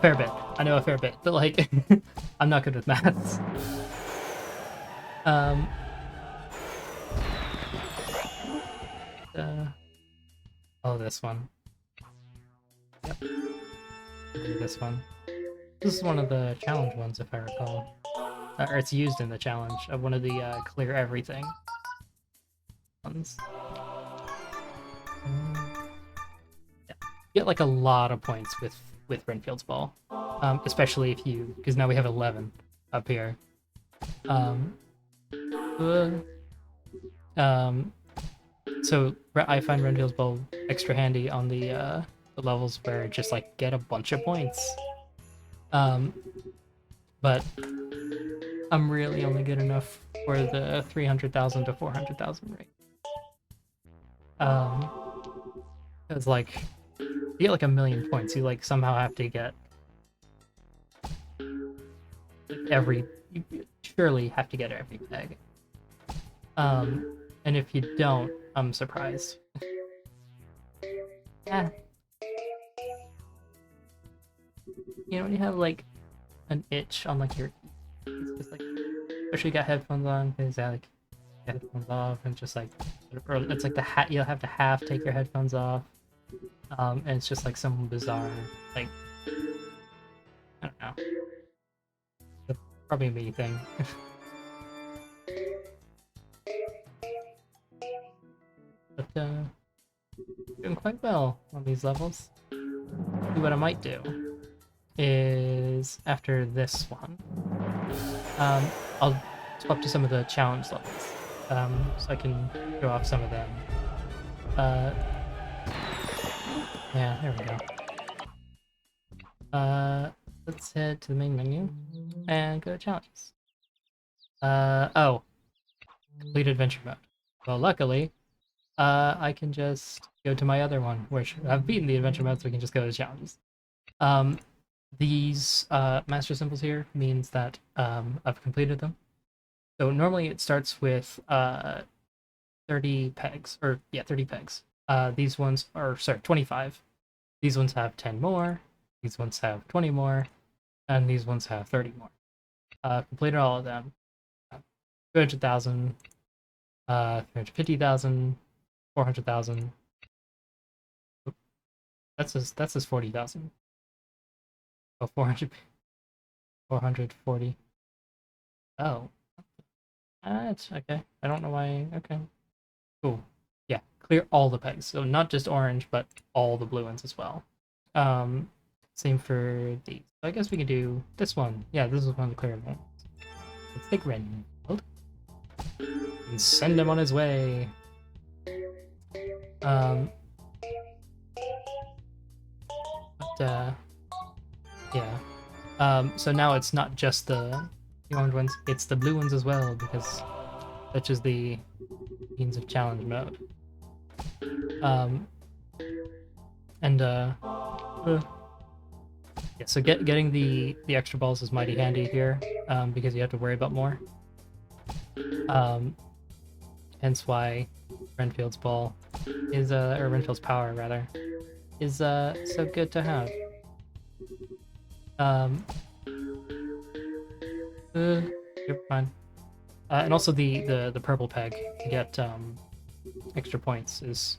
fair bit. I know a fair bit, but like, I'm not good with maths. Oh, this one. Yep. This one. This is one of the challenge ones, if I recall. Or it's used in the challenge of one of the clear everything ones. Yeah. You get like a lot of points with Renfield's ball, especially if you, because now we have 11 up here. So I find Renfield's ball extra handy on the levels where just like get a bunch of points. But I'm really only good enough for the 300,000 to 400,000 rate. It's like you get like 1,000,000 points, you like somehow have to get like you surely have to get every peg. And if you don't, I'm surprised. Yeah. When you have like an itch on like your, it's just like, especially you got headphones on, because like headphones off and just like, or it's like the hat, you'll have to take your headphones off. And it's just like some bizarre, like, I don't know. It's probably a me thing. But doing quite well on these levels. What I might do is after this one, I'll swap to some of the challenge levels, so I can show off some of them. Yeah, there we go. Let's head to the main menu and go to challenges. Oh, complete adventure mode. Well, luckily, I can just go to my other one, which I've beaten the adventure mode, so we can just go to challenges. These master symbols here means that I've completed them. So normally it starts with 30 pegs, or yeah, 30 pegs. These ones are, sorry, 25. These ones have 10 more, these ones have 20 more, and these ones have 30 more. Completed all of them. 200,000, 350,000, 400,000. That's just 40,000. Oh, 440. Oh. That's okay. I don't know why. Okay. Cool. Yeah, clear all the pegs. So not just orange, but all the blue ones as well. Same for these. So I guess we can do this one. Yeah, this is one of the clear ones. Let's take Renfield and send him on his way. Yeah. So now it's not just the orange ones, it's the blue ones as well, because such is the means of challenge mode. Yeah, so getting the extra balls is mighty handy here, because you have to worry about more. Hence why Renfield's ball is, or Renfield's power rather, is so good to have. You're fine. And also the purple peg to get extra points is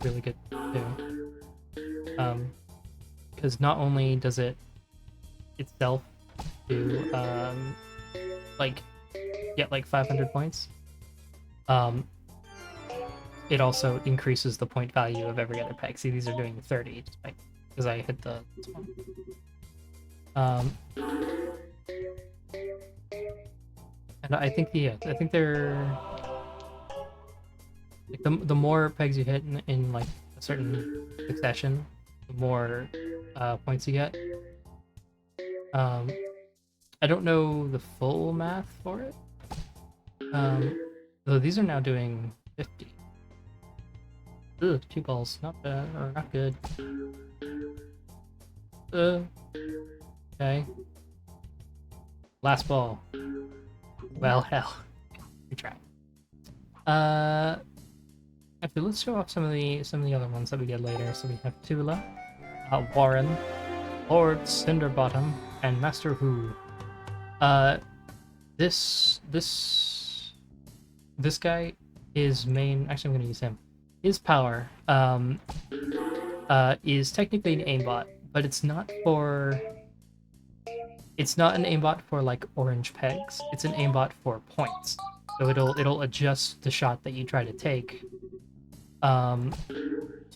really good too. Because not only does it itself do like get like 500 points, it also increases the point value of every other peg. See, these are doing 30 because I hit this one. And I think they're like the more pegs you hit in like a certain succession, the more points you get. I don't know the full math for it. Though these are now doing 50. Ugh, 2 balls, not bad, or not good. Okay. Last ball. Well, hell. We try. Actually, let's show off some of the other ones that we get later. So we have Tula, Warren, Lord Cinderbottom, and Master Who. This guy, his main. Actually, I'm gonna use him. His power, is technically an aimbot, but it's not for. It's not an aimbot for like orange pegs. It's an aimbot for points. So it'll adjust the shot that you try to take, to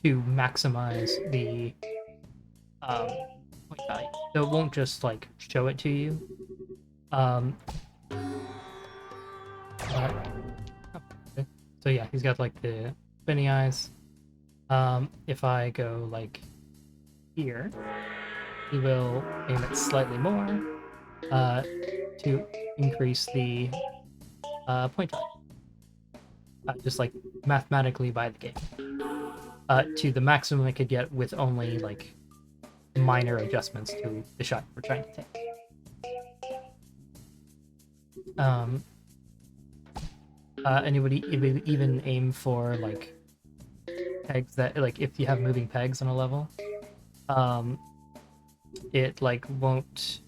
maximize the point value. So it won't just like show it to you. So yeah, he's got like the spinny eyes. If I go like here, he will aim it slightly more to increase the point value. Just like mathematically by the game. To the maximum it could get with only like minor adjustments to the shot we're trying to take. Anybody even aim for like pegs that like if you have moving pegs on a level, it like won't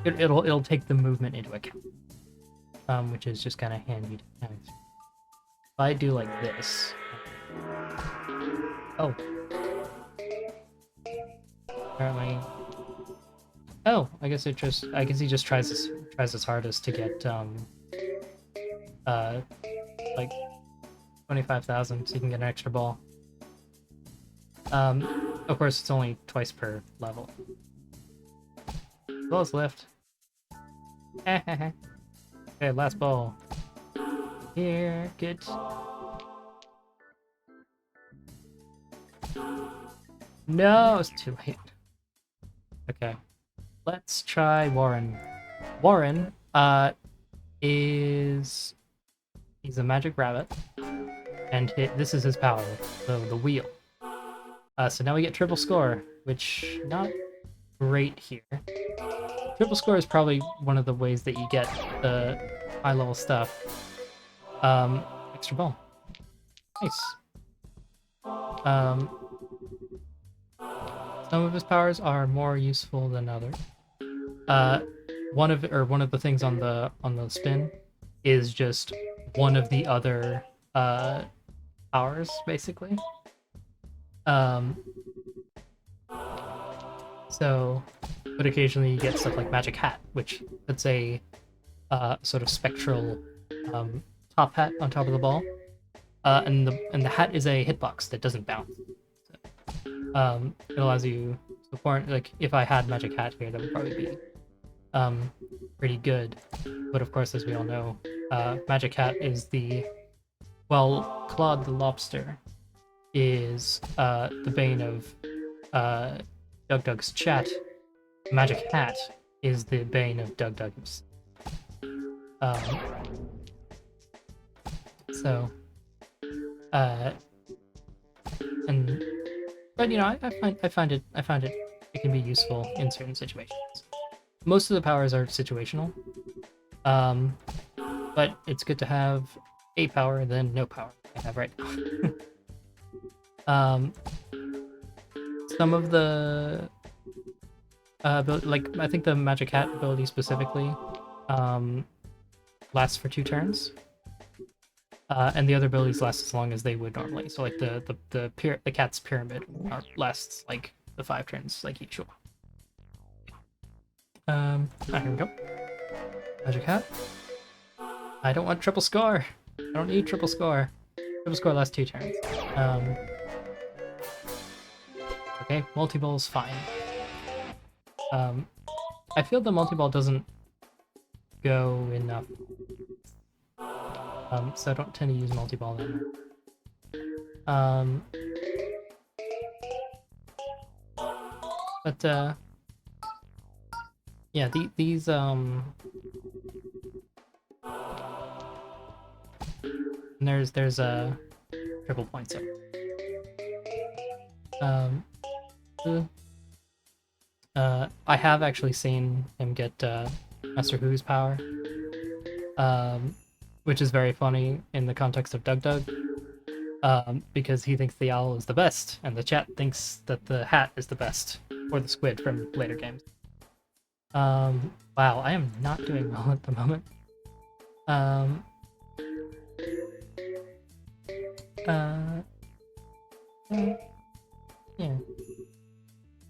it'll take the movement into account, which is just kind of handy to have. If I do like this, oh, apparently, oh, I guess he just tries his hardest to get like 25,000 so you can get an extra ball. Of course, it's only twice per level. Ball's left. Okay, last ball. Here, good. No, it's too late. Okay, let's try Warren. Warren, he's a magic rabbit, and this is his power, the wheel. So now we get triple score, which not great here. Triple score is probably one of the ways that you get the high level stuff. Extra ball. Nice. Some of his powers are more useful than others. One of the things on the spin is just one of the other powers, basically. So, but occasionally you get stuff like Magic Hat, which puts a sort of spectral top hat on top of the ball, and the hat is a hitbox that doesn't bounce. So, it allows you to support, like if I had Magic Hat here, that would probably be pretty good. But of course, as we all know, Magic Hat is Claude the Lobster is the bane of Dug's chat. Magic Hat is the bane of Dug. So, but you know, I find it can be useful in certain situations. Most of the powers are situational, but it's good to have a power than no power I have right now. Some of the like I think the Magic Hat ability specifically lasts for 2 turns, and the other abilities last as long as they would normally. So like the cat's pyramid lasts like the 5 turns like usual. Here we go. Magic Hat. I don't want triple score. I don't need triple score. Triple score lasts 2 turns. Okay, multi-ball is fine. I feel the multi-ball doesn't go enough. So I don't tend to use multi-ball that much. Um, but yeah, these and there's a triple points up. I have actually seen him get Master Who's power, which is very funny in the context of Dug Dug, because he thinks the owl is the best, and the chat thinks that the hat is the best, or the squid from later games. Wow, I am not doing well at the moment. Yeah.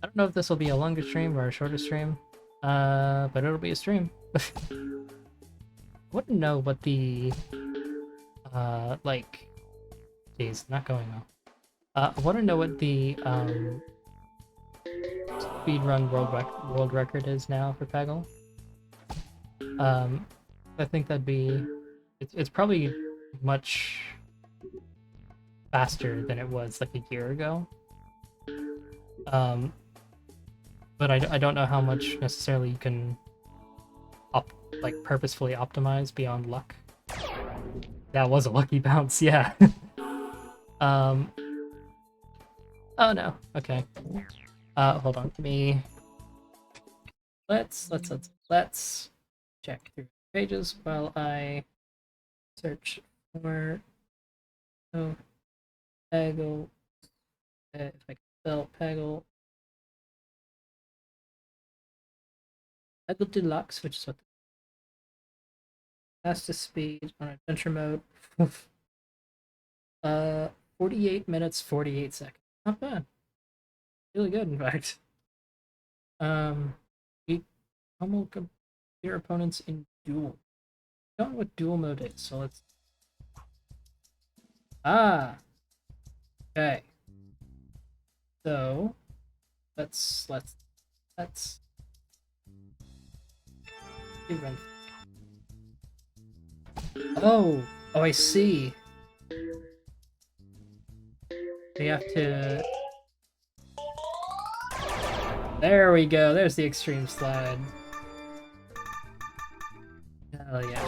I don't know if this will be a longer stream or a shorter stream, but it'll be a stream. I wouldn't know what the, like, geez, not going well. I want to know what the, speedrun world record is now for Peggle. I think that'd be, it's probably much faster than it was like a year ago. But I don't know how much necessarily you can like purposefully optimize beyond luck. That was a lucky bounce, yeah. Oh no, okay. Hold on, let's check through pages while I search for Peggle. If I can spell Peggle. Peggle Deluxe, which is what the fastest speed on adventure mode. 48 minutes, 48 seconds. Not bad. Really good, in fact. Beat normal computer opponents in duel. I don't know what duel mode is, so let's. Ah. Okay. So, let's. Oh, I see. We have to. There we go. There's the extreme slide. Hell yeah.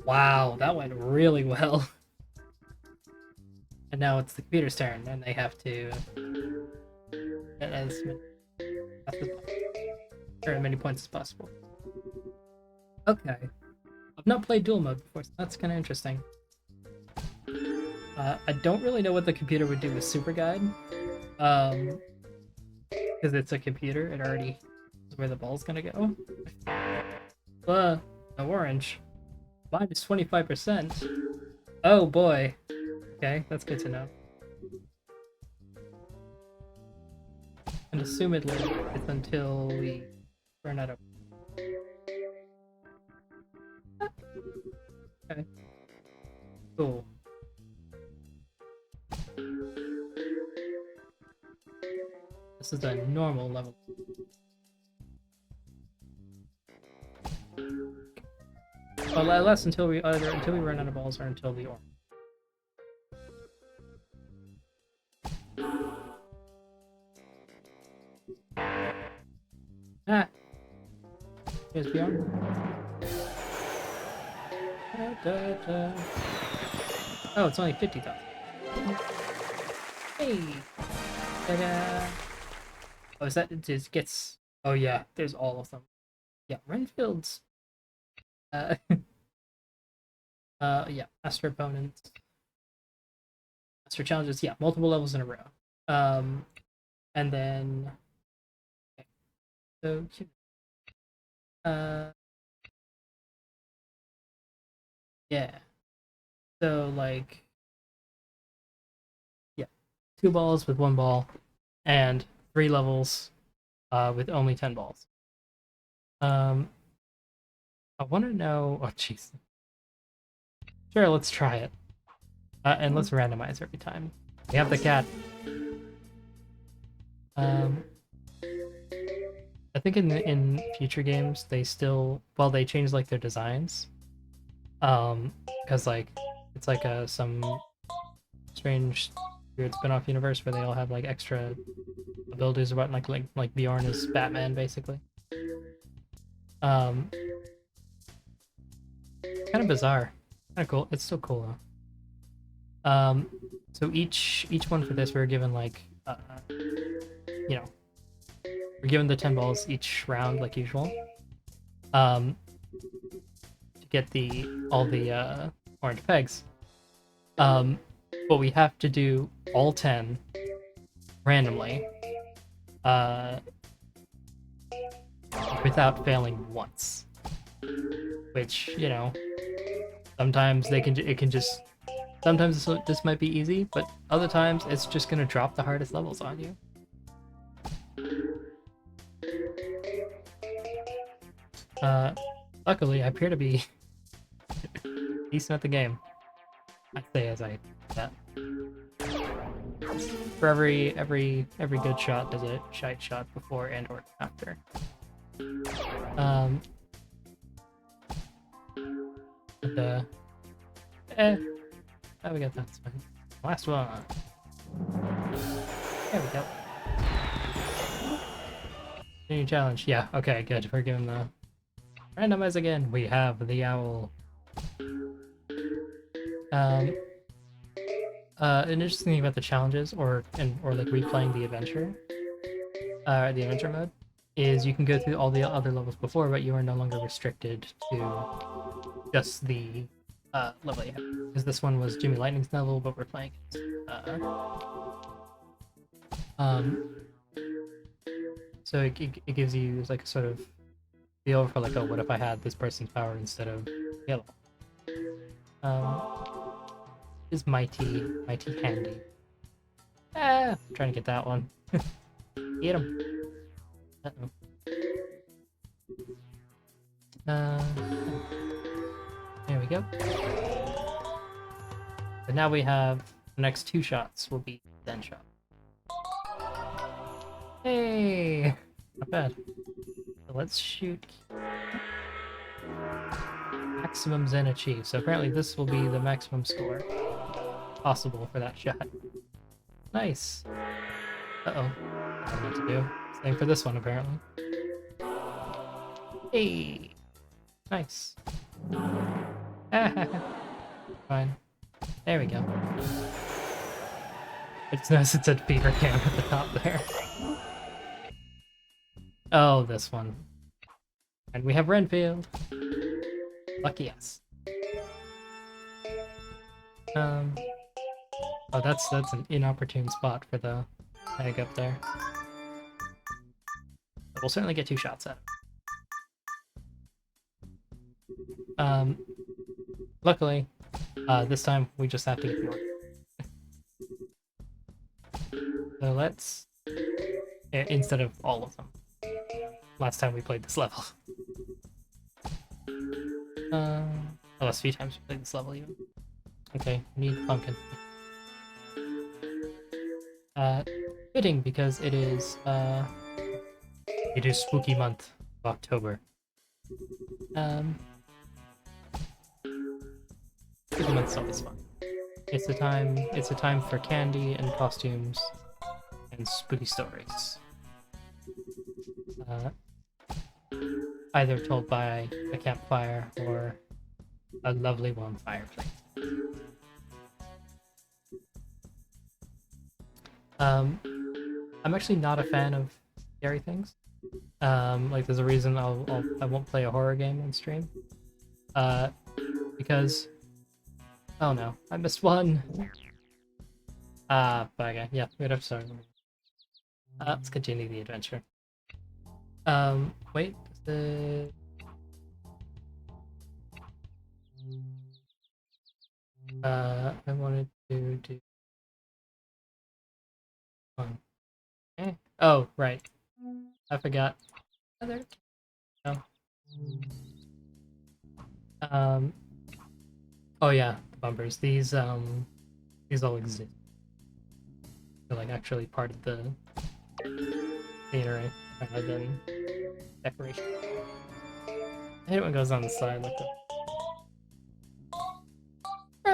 Wow, that went really well. And now it's the computer's turn, and they have to get as many points as possible. Okay. I've not played duel mode before, so that's kind of interesting. I don't really know what the computer would do with Super Guide. Because it's a computer, it already knows where the ball's gonna go. No orange. Minus 25%. Oh boy. Okay, that's good to know. And assumedly, it's until we run out of. Okay. Cool. This is a normal level. Well, less until we run out of balls or until the orange. Ah. Here's beyond. Oh, it's only 50,000. Hey. Ta-da. Oh, is that it? Gets. Oh yeah, there's all of them. Yeah, Renfield's. Yeah, master opponents, master challenges. Yeah, multiple levels in a row. And then. Okay. So. Yeah. So like. Yeah, 2 balls with 1 ball, and 3 levels, with only 10 balls. I want to know. Oh, jeez. Sure, let's try it. And let's randomize every time. We have the cat. I think in future games they still, well, they change like their designs. Because like It's like some strange weird spin-off universe where they all have like extra abilities or what, like Bjorn is Batman basically. It's kind of bizarre. Kind of cool. It's still cool though. So each one for this we are given like you know, we're given the 10 balls each round like usual. To get all the orange pegs. But we have to do all 10 randomly, without failing once. Which, you know, sometimes sometimes this might be easy, but other times it's just gonna drop the hardest levels on you. Luckily, I appear to be decent at the game. I say as I that. For every good shot, there's a shite shot before and or after. Oh, we got that one. Last one. There we go. New challenge. Yeah, okay, good. We're giving the randomize again. We have the owl. An interesting thing about the challenges or like replaying the adventure mode is you can go through all the other levels before, but you are no longer restricted to just the level you have. Because this one was Jimmy Lightning's level, but we're playing so it gives you like a sort of feel for like, oh, what if I had this person's power instead of yellow? Is mighty handy. I'm trying to get that one. Get him. Uh-oh. There we go. So now we have the next 2 shots will be Zen shot. Hey, not bad. So let's shoot. Maximum Zen achieved. So apparently this will be the maximum score possible for that shot. Nice. Uh-oh. I don't know what to do. Same for this one, apparently. Hey! Nice. Fine. There we go. I just noticed it said Fever Cam at the top there. Oh, this one. And we have Renfield. Lucky us. Oh, that's an inopportune spot for the egg up there. But we'll certainly get 2 shots at it. Luckily, this time we just have to get more. So let's... instead of all of them. Last time we played this level. The last few times we played this level even. Okay, need pumpkin. Fitting because it is spooky month of October. Spooky month's always fun. It's a time for candy and costumes and spooky stories. Either told by a campfire or a lovely warm fireplace. I'm actually not a fan of scary things. Like there's a reason I won't play a horror game on stream. Because oh no, I missed one. But okay, yeah, we'd have to start. Let's continue the adventure. Wait, I wanted to do one. Okay. Oh, right. I forgot. Other. No. Oh yeah, bumpers. These all exist. They're like actually part of the scenery rather than decoration. I hate when it goes on the side like that.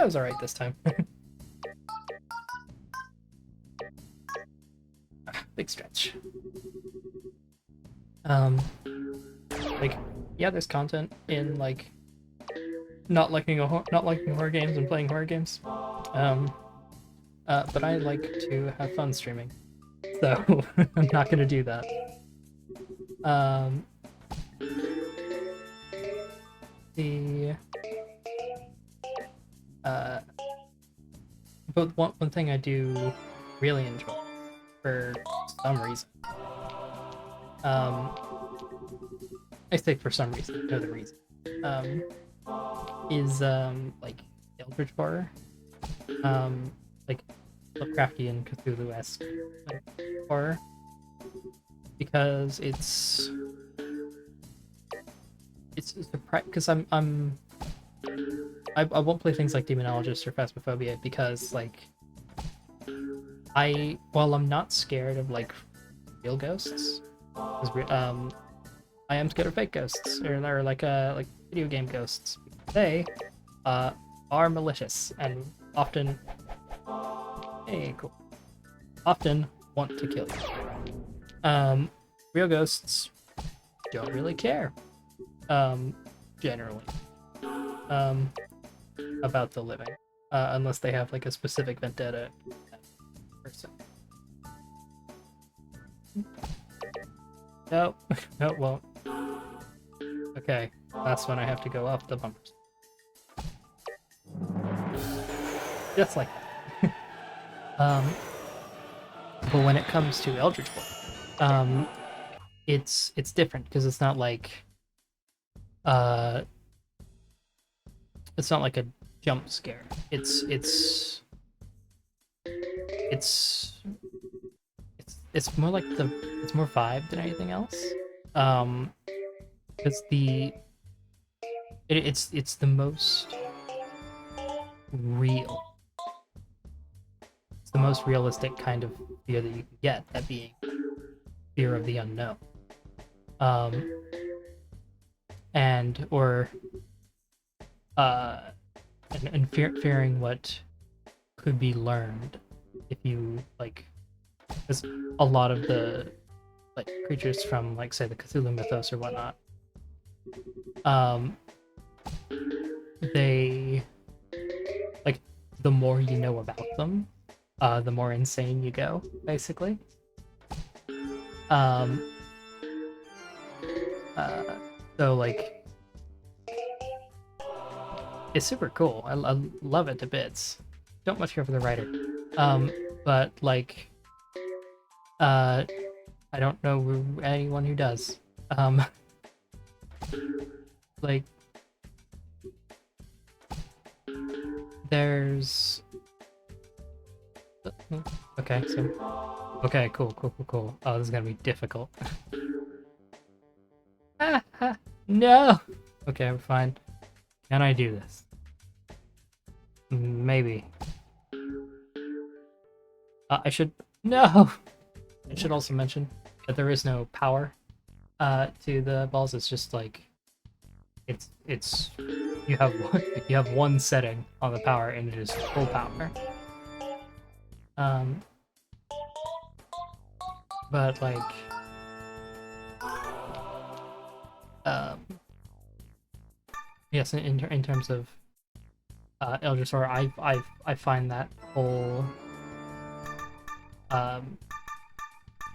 was alright this time. Big stretch. Like, yeah, there's content in like not liking horror games and playing horror games. But I like to have fun streaming, so I'm not gonna do that. But one thing I do really enjoy for some reason. I say for some reason, no other reason. Is like Eldritch horror. Like Lovecraftian Cthulhu-esque like, horror. Because it's because I won't play things like Demonologist or Phasmophobia because like while I'm not scared of like real ghosts, I am scared of fake ghosts or like video game ghosts. They are malicious and often often want to kill you. Real ghosts don't really care. Generally. About the living. Unless they have like a specific vendetta person. No, no, it won't. Okay, that's when I have to go up the bumpers. Just like that. But when it comes to Eldritch Horror, it's different because it's not like a jump scare. It's more like it's more vibe than anything else. Because it's the most real. It's the most realistic kind of fear that you can get, that being fear of the unknown. And fearing what could be learned if you like, because a lot of the like creatures from like say the Cthulhu mythos or whatnot, they like the more you know about them, the more insane you go, basically. So like it's super cool. I love it to bits. Don't much care for the writer. But like I don't know anyone who does. Like there's okay, so okay, cool. Oh, this is gonna be difficult. No. Okay, we're fine. Can I do this? Maybe. I should no. I should also mention that there is no power to the balls. It's just like it's you have one setting on the power and it is full power. But like yes, in terms of Eldritch Horror, I find that whole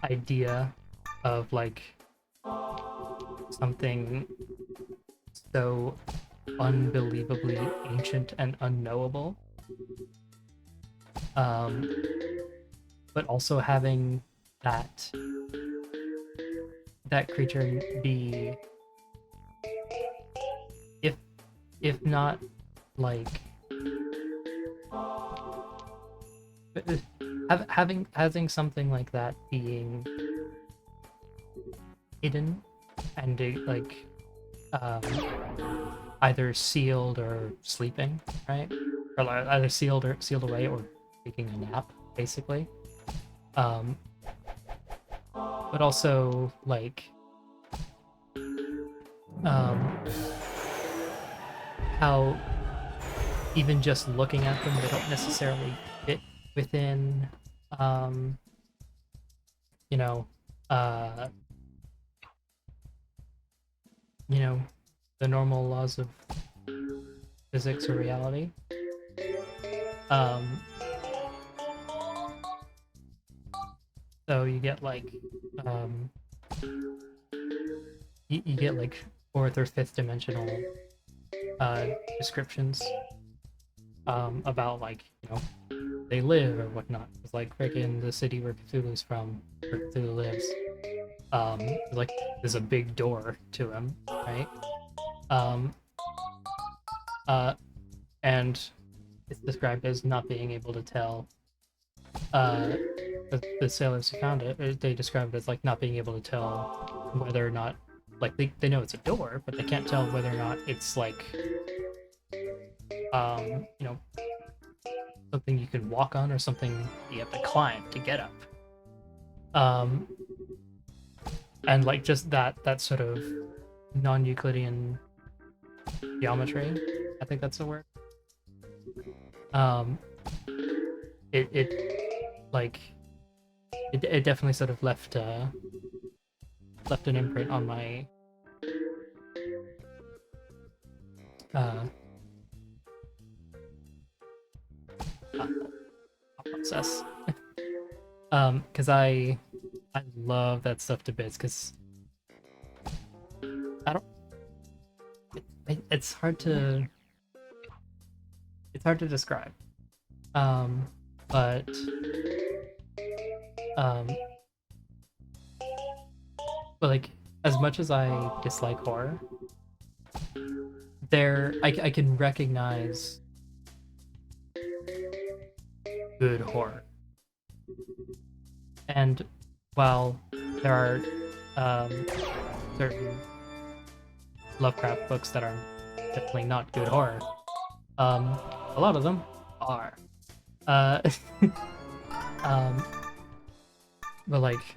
idea of like something so unbelievably ancient and unknowable, but also having that creature be, if not like having something like that being hidden and like either sealed or sleeping, right? Or either sealed away or taking a nap, basically. But also like how even just looking at them, they don't necessarily fit within, um, you know, uh, you know, the normal laws of physics or reality. Um, so you get like, um, you get like fourth or fifth dimensional descriptions about like they live or whatnot. It's like freaking the city where Cthulhu's from, where Cthulhu lives. Like there's a big door to him, right? Um, uh, and it's described as not being able to tell. The sailors who found it, they describe it as like not being able to tell whether or not, like they know it's a door, but they can't tell whether or not it's like, you know, something you can walk on or something you have to climb to get up. And like just that sort of non-Euclidean geometry, I think that's the word. It like it definitely sort of left an imprint on my process. Because I love that stuff to bits. Because I don't. It's hard to describe. But like as much as I dislike horror, I can recognize good horror. And while there are certain Lovecraft books that are definitely not good horror, a lot of them are. But like,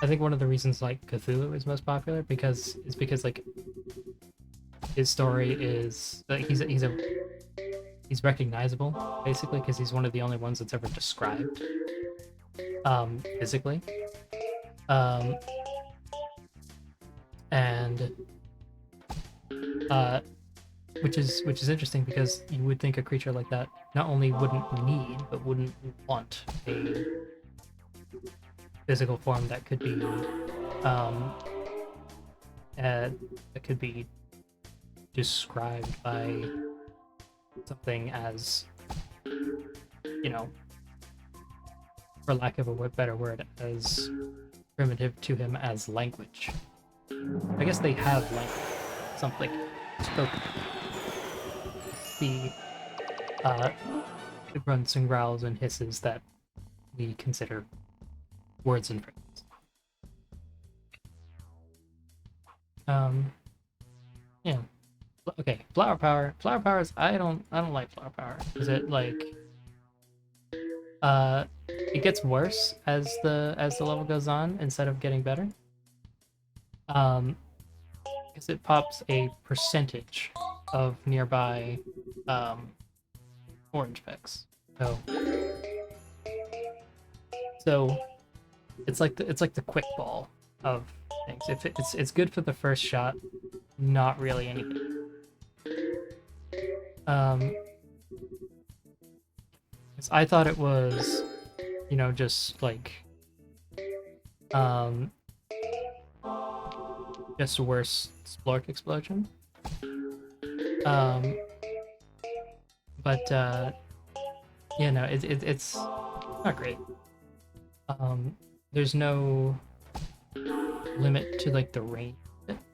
I think one of the reasons like Cthulhu is most popular because like his story is he's recognizable basically because he's one of the only ones that's ever described physically, and which is interesting because you would think a creature like that not only wouldn't need but wouldn't want a physical form that could be described by something as, for lack of a better word, as primitive to him as language. I guess they have language, something spoken. The grunts and growls and hisses that we consider words and phrases. Yeah. Okay, flower power. Flower power is I don't like flower power. Is it like it gets worse as the level goes on instead of getting better? Because it pops a percentage of nearby orange pecks. So it's like the quick ball of things. If it's good for the first shot, not really anything. I thought it was, just like just worse Splork explosion. But it's not great. There's no limit to like the range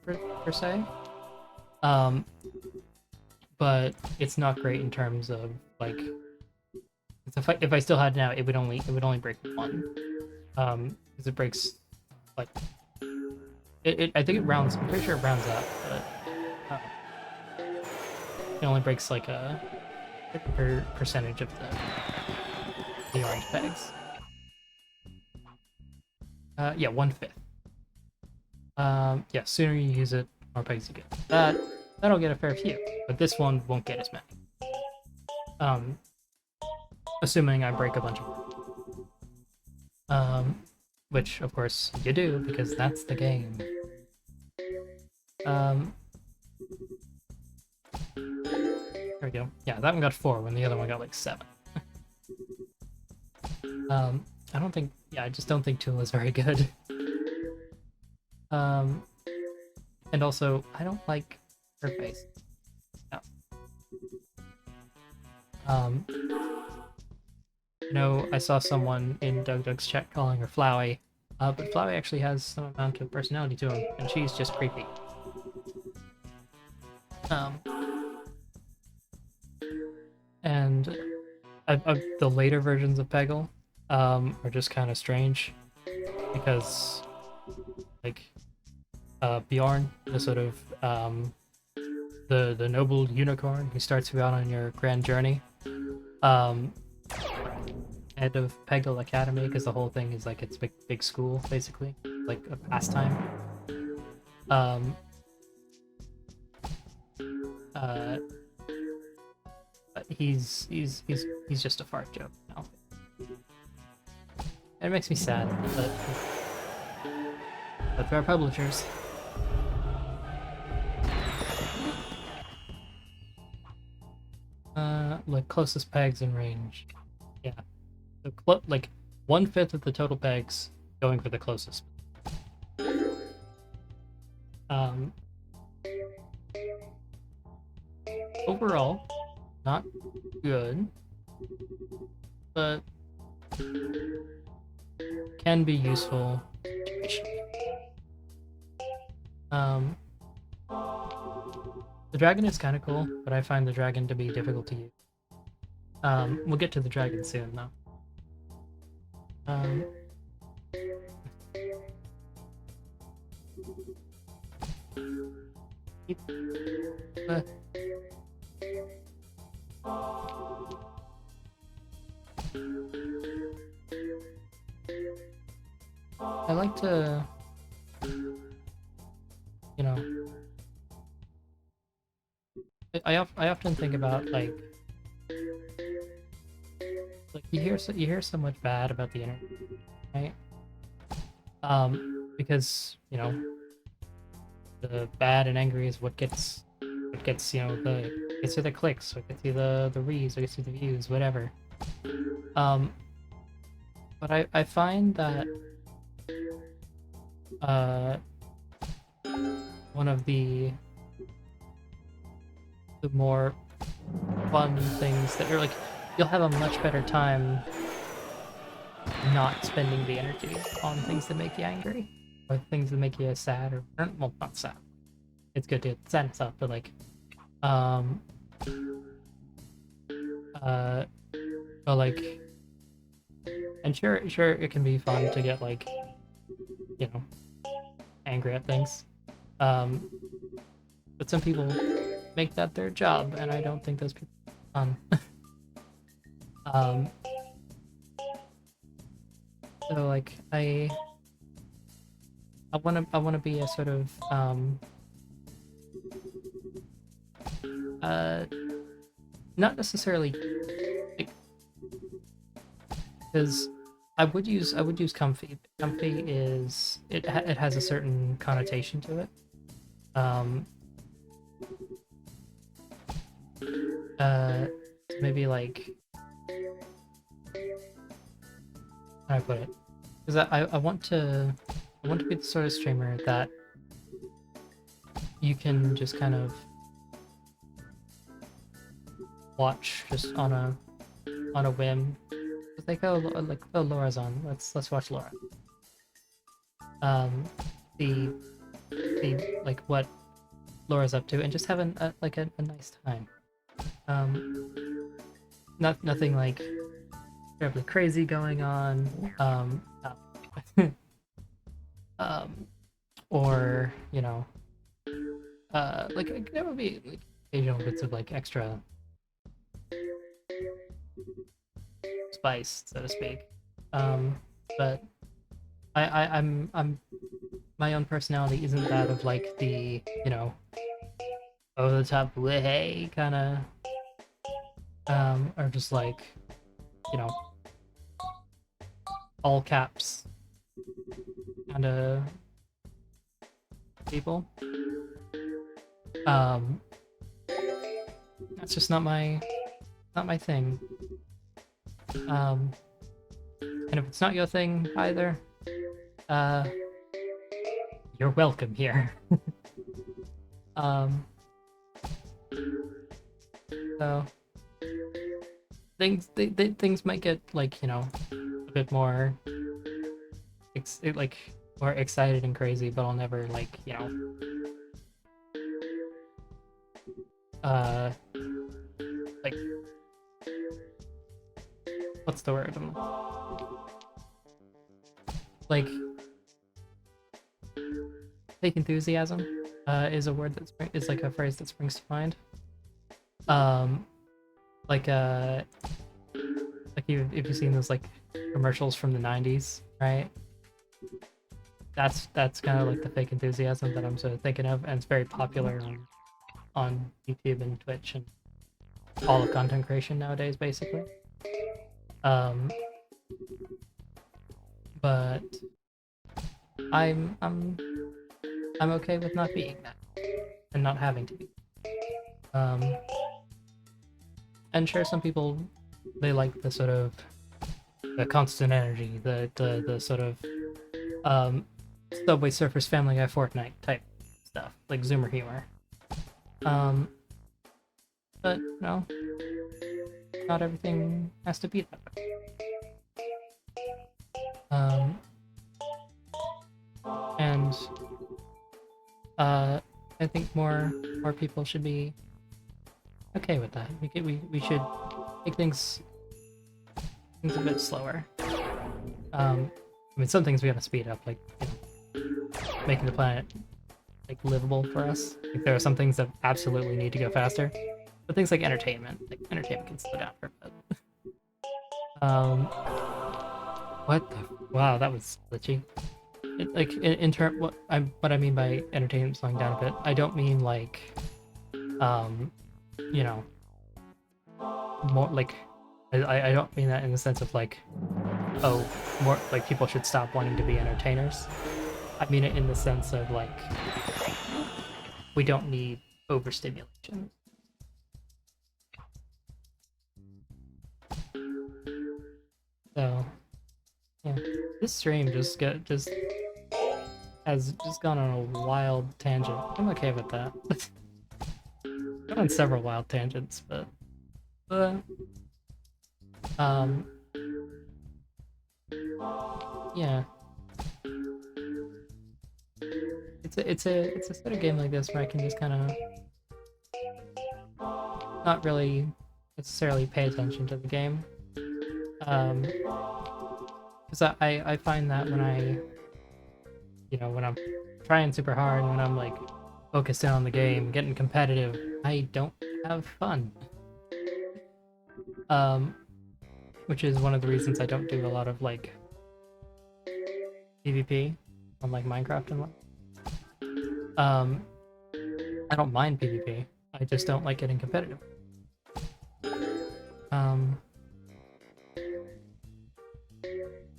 per se. But it's not great in terms of like if I still had it now, it would only break one. Because it breaks like I think it rounds. I'm pretty sure it rounds up, but it only breaks like a percentage of the orange pegs. Yeah, 1/5. Yeah, sooner you use it, more pegs you get. That That'll get a fair few, but this one won't get as many. Um, assuming I break a bunch of them. Which, of course, you do, because that's the game. There we go. Yeah, that one got 4 when the other one got like 7. I don't think... Yeah, I just don't think Tool is very good. And also, I don't like her face. No. You know, I saw someone in Doug's chat calling her Flowey, but Flowey actually has some amount of personality to him, and she's just creepy. And the later versions of Peggle are just kind of strange, because, like, Bjorn, the sort of the noble unicorn who starts you out on your grand journey, head of Peggle Academy, because the whole thing is like it's big school basically, like a pastime. He's just a fart joke now. It makes me sad, but for our publishers. Like closest pegs in range. Yeah. So like 1/5 of the total pegs going for the closest. Overall, not good, but can be useful. The dragon is kind of cool, but I find the dragon to be difficult to use. We'll get to the dragon soon, though. I like to, you know, I often think about like you hear so much bad about the internet, right? Because you know the bad and angry is what gets you know gets you the clicks, what gets you the reads, what gets you the views, whatever. But I find that one of the more fun things that are like you'll have a much better time not spending the energy on things that make you angry or things that make you sad or well, not sad. It's good to sad and stuff, but like but like, and sure it can be fun to get like, you know, angry at things, but some people make that their job, and I don't think those people are fun. So like I want to be a sort of not necessarily like, because I would use comfy. Comfy is it has a certain connotation to it. Maybe like how do I put it? Because I want to be the sort of streamer that you can just kind of watch just on a whim. It's like oh Laura's on. Let's watch Laura. The like what Laura's up to, and just have a nice time. Nothing like terribly crazy going on. Or you know, like there would be like occasional bits of like extra spice, so to speak. But I'm my own personality isn't that of like the, you know, over the top, hey, kind of, or just like, you know, all caps kind of people. That's just not my thing. And if it's not your thing either, you're welcome here. So things might get like, you know, a bit more more excited and crazy, but I'll never like, you know, like, what's the word? Like, fake enthusiasm is a word is like a phrase that springs to mind. Like if you've seen those like commercials from the 90s, right? That's kind of like the fake enthusiasm that I'm sort of thinking of, and it's very popular on YouTube and Twitch and all of content creation nowadays, basically. But I'm okay with not being that and not having to be. And sure, some people, they like the sort of the constant energy, the sort of Subway Surfers Family Guy Fortnite type stuff, like Zoomer humor. But no, not everything has to be that way. And I think more people should be okay with that. We should make things a bit slower. I mean, some things we gotta speed up, like, you know, making the planet like livable for us. Like, there are some things that absolutely need to go faster, but things like entertainment can slow down for a bit. What the? Wow, that was glitchy. Like in term, what I mean by entertainment slowing down a bit, I don't mean like, you know, more like, I don't mean that in the sense of like, oh, more like people should stop wanting to be entertainers. I mean it in the sense of like, we don't need overstimulation. So, yeah, this stream has gone on a wild tangent. I'm okay with that. Gone on several wild tangents, but yeah. It's a sort of game like this where I can just kind of not really necessarily pay attention to the game. Because I find that when when I'm trying super hard, when I'm like focused in on the game, getting competitive, I don't have fun. Which is one of the reasons I don't do a lot of like PvP on like Minecraft and what. I don't mind PvP. I just don't like getting competitive.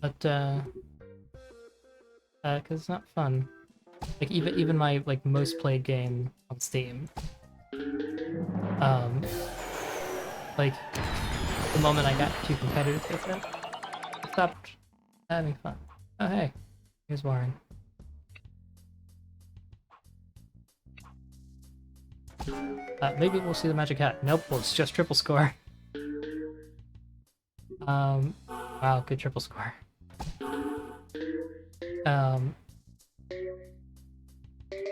But cause it's not fun. Like even my like most played game on Steam. Like the moment I got too competitive with it, I stopped having fun. Oh hey, here's Warren. Maybe we'll see the magic hat. Nope, well it's just triple score. Wow, good triple score.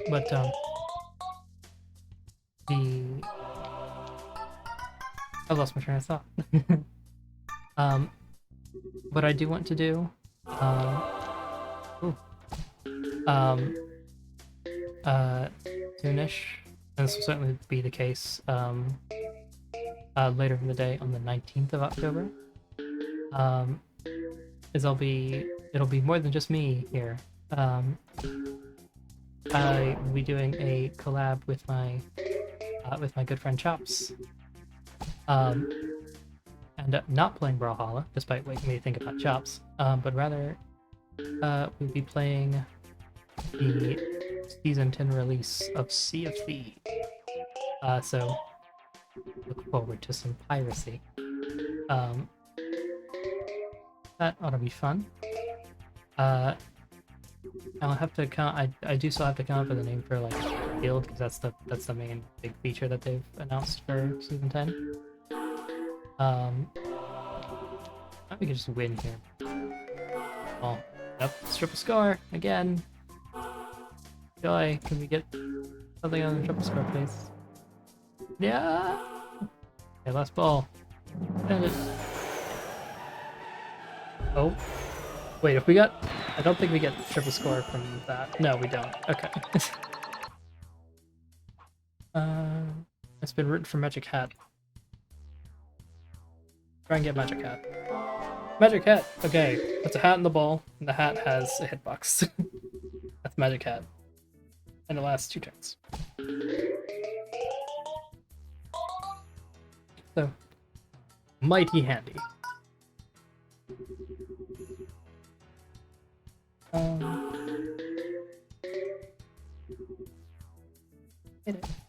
But I lost my train of thought. What I do want to do, soonish, and this will certainly be the case, later in the day on the 19th of October, is it'll be more than just me here. I will be doing a collab with my with my good friend Chops. And not playing Brawlhalla, despite making me think about Chops, but rather we'll be playing the Season 10 release of Sea of Thieves. So look forward to some piracy. That ought to be fun. I'll have to count. I do still have to come up with a name for like guild, because that's the main big feature that they've announced for Season 10. We could just win here. Oh, yep, triple score again. Joy, can we get something on the triple score, please? Yeah. Okay, last ball. Send it. Oh, wait. If we got, I don't think we get triple score from that. No, we don't. Okay. It's been written for Magic Hat. Try and get Magic Hat. Magic Hat! Okay, that's a hat in the ball, and the hat has a hitbox. That's Magic Hat. And it lasts 2 turns. So, mighty handy.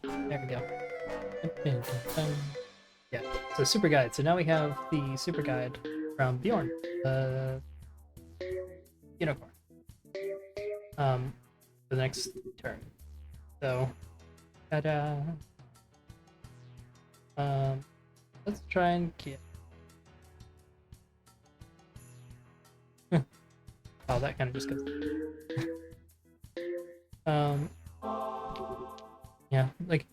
There we go. Yeah, so super guide. So now we have the super guide from Bjorn, the unicorn. The next turn. So, ta-da. Let's try and get. Oh, that kind of just goes. Yeah, like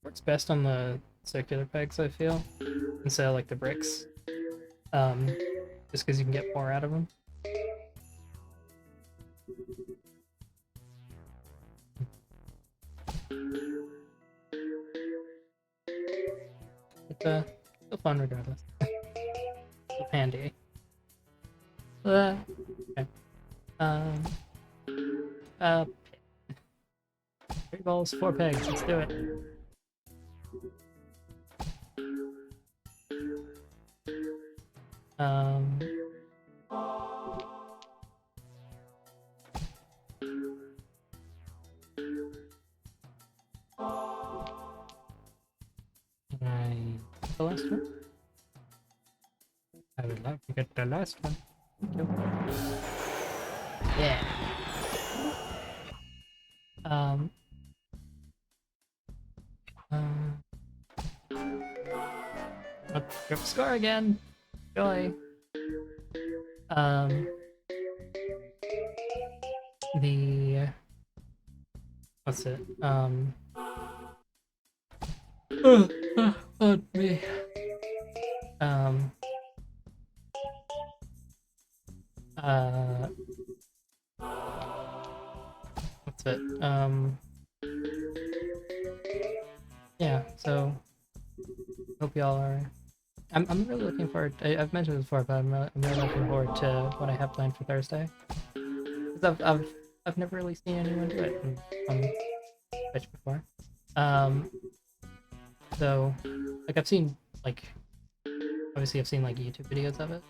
works best on the circular pegs, I feel, instead of like the bricks. Just because you can get more out of them. It's still fun regardless. Still handy. Okay. 3 balls, 4 pegs. Let's do it. Can I get the last one? I would like to get the last one. Thank you. Yeah. Trip score again. Joy. What's it? On me. What's it? Yeah, so hope y'all are. I'm really looking forward. I've mentioned it before, but I'm really looking forward to what I have planned for Thursday. Because I've never really seen anyone do it on Twitch before. So like I've seen like obviously I've seen like YouTube videos of it.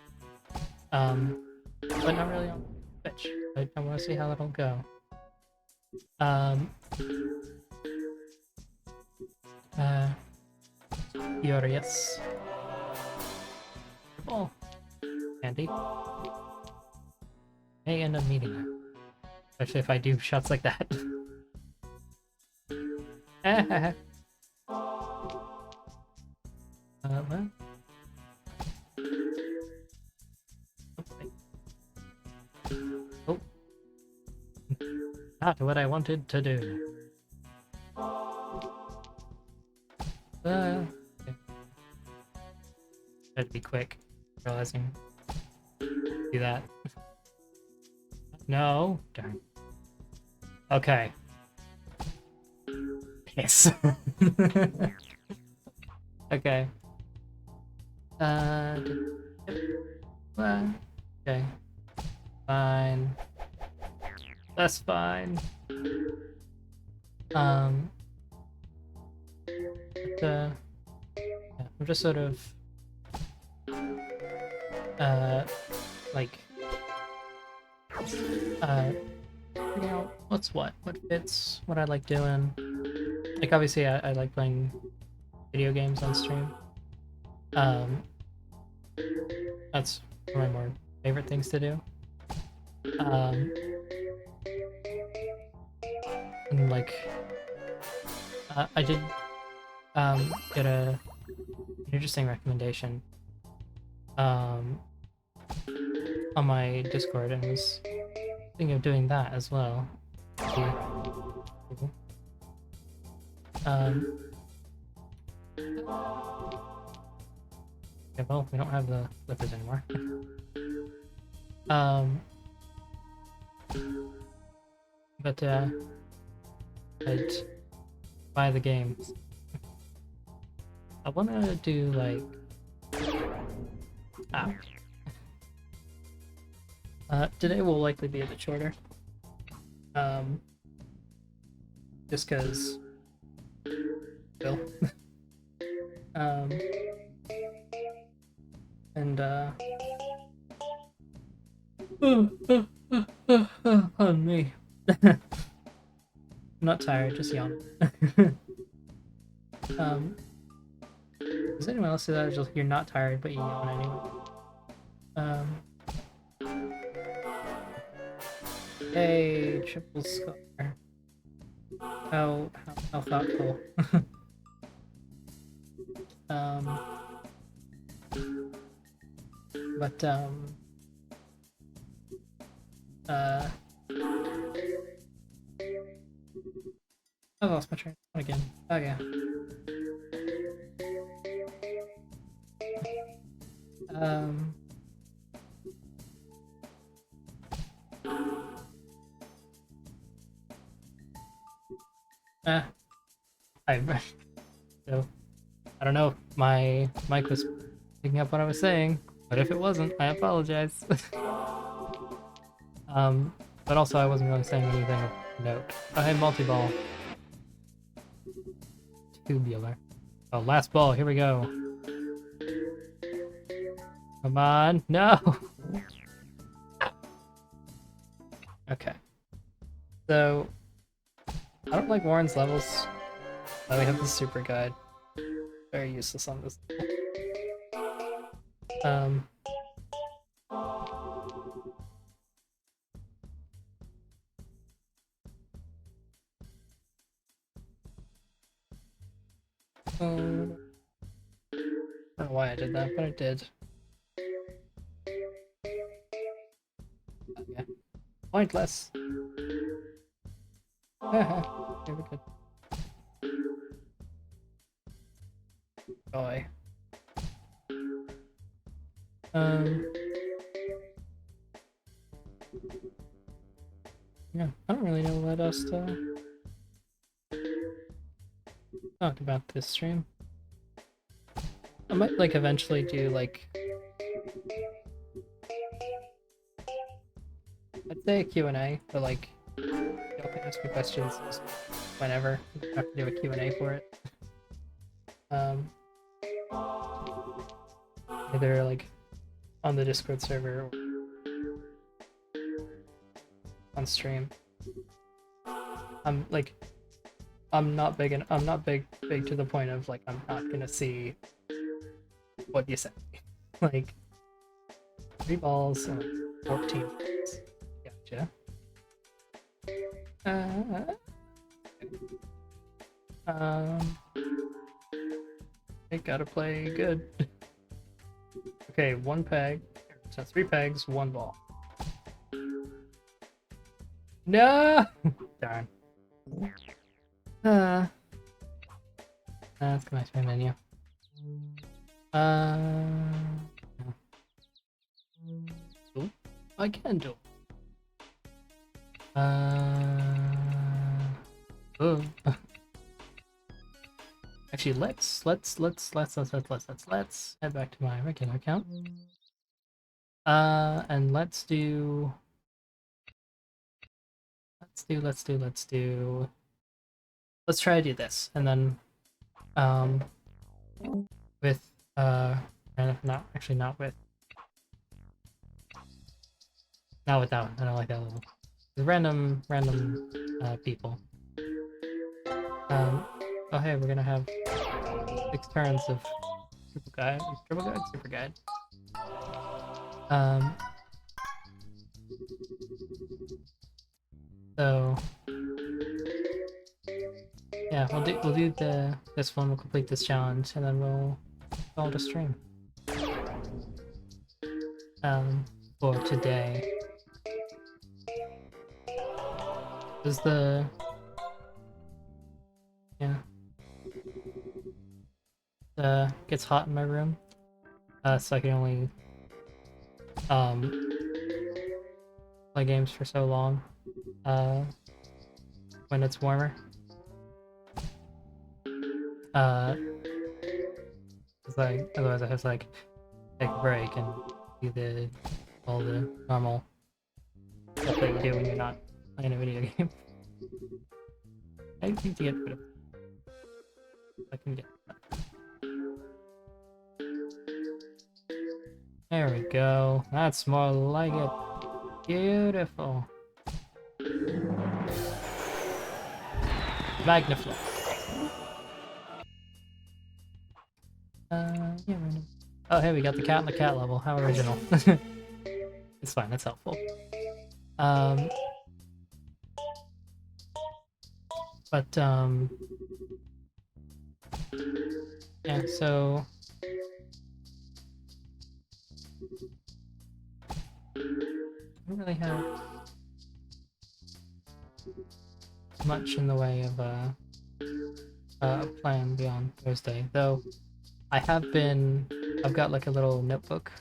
But not really on Twitch. I want to see how that'll go. Furious. Oh, Andy. May end up meeting her. Especially if I do shots like that. What? Oh. Not what I wanted to do. Okay. That'd be quick. Realizing. Do that. No. Darn. Okay. Yes. Okay. Okay. Fine. That's fine. yeah, I'm just sort of like figuring out what fits, what I like doing. Like obviously I like playing video games on stream. Um, that's one of my more favorite things to do. And like I did get an interesting recommendation on my Discord, and was thinking of doing that as well. Yeah, well, we don't have the flippers anymore. But I'd buy the games. I wanna do like today will likely be a bit shorter. Just cause Bill. And pardon me. I'm not tired, just yawning. Does anyone else say that? Just you're not tired, but you yawn anyway. Hey, triple scar. How thoughtful. But I lost my train of thought again. Oh yeah. So I don't know if my mic was picking up what I was saying, but if it wasn't, I apologize. But also I wasn't really saying anything of note. Oh, hey, multi-ball. Tubular. Oh, last ball, here we go. Come on, no! Okay. So, I don't like Warren's levels. Oh, we have the super guide. Very useless on this. I don't know why I did that, but I did. Oh, yeah. Pointless. Haha, very good. Joy. Yeah, I don't really know what else to talk about this stream. I might like eventually do like I'd say a Q&A, but like y'all can ask me questions whenever. I don't have to do a Q&A for it. Either like on the Discord server or on stream. I'm not big to the point of like I'm not gonna see what you said. Like 3 balls and 14 balls. Gotcha. I gotta play good. Okay, 1 peg. So 3 pegs, 1 ball. No! Darn. Let's go back to my menu. Ooh, I can do. Oh. Actually, let's head back to my regular account. And let's try to do this, and then Um, with not actually not with that one. I don't like that level. With random people. Oh hey, we're gonna have 6 turns of super guide. Um, so yeah, we'll do this one. We'll complete this challenge, and then we'll call it a stream. For today. Does the gets hot in my room, so I can only play games for so long when it's warmer. It's like otherwise I have to like take a break and do all the normal stuff that you do when you're not playing a video game. I need to get rid of it. I can get that. There we go. That's more like it. Beautiful. Magniflux. Yeah, random. Oh, hey, we got the cat and the cat level. How original. It's fine, that's helpful. Yeah, so I don't really have much in the way of a plan beyond Thursday, though I've got like a little notebook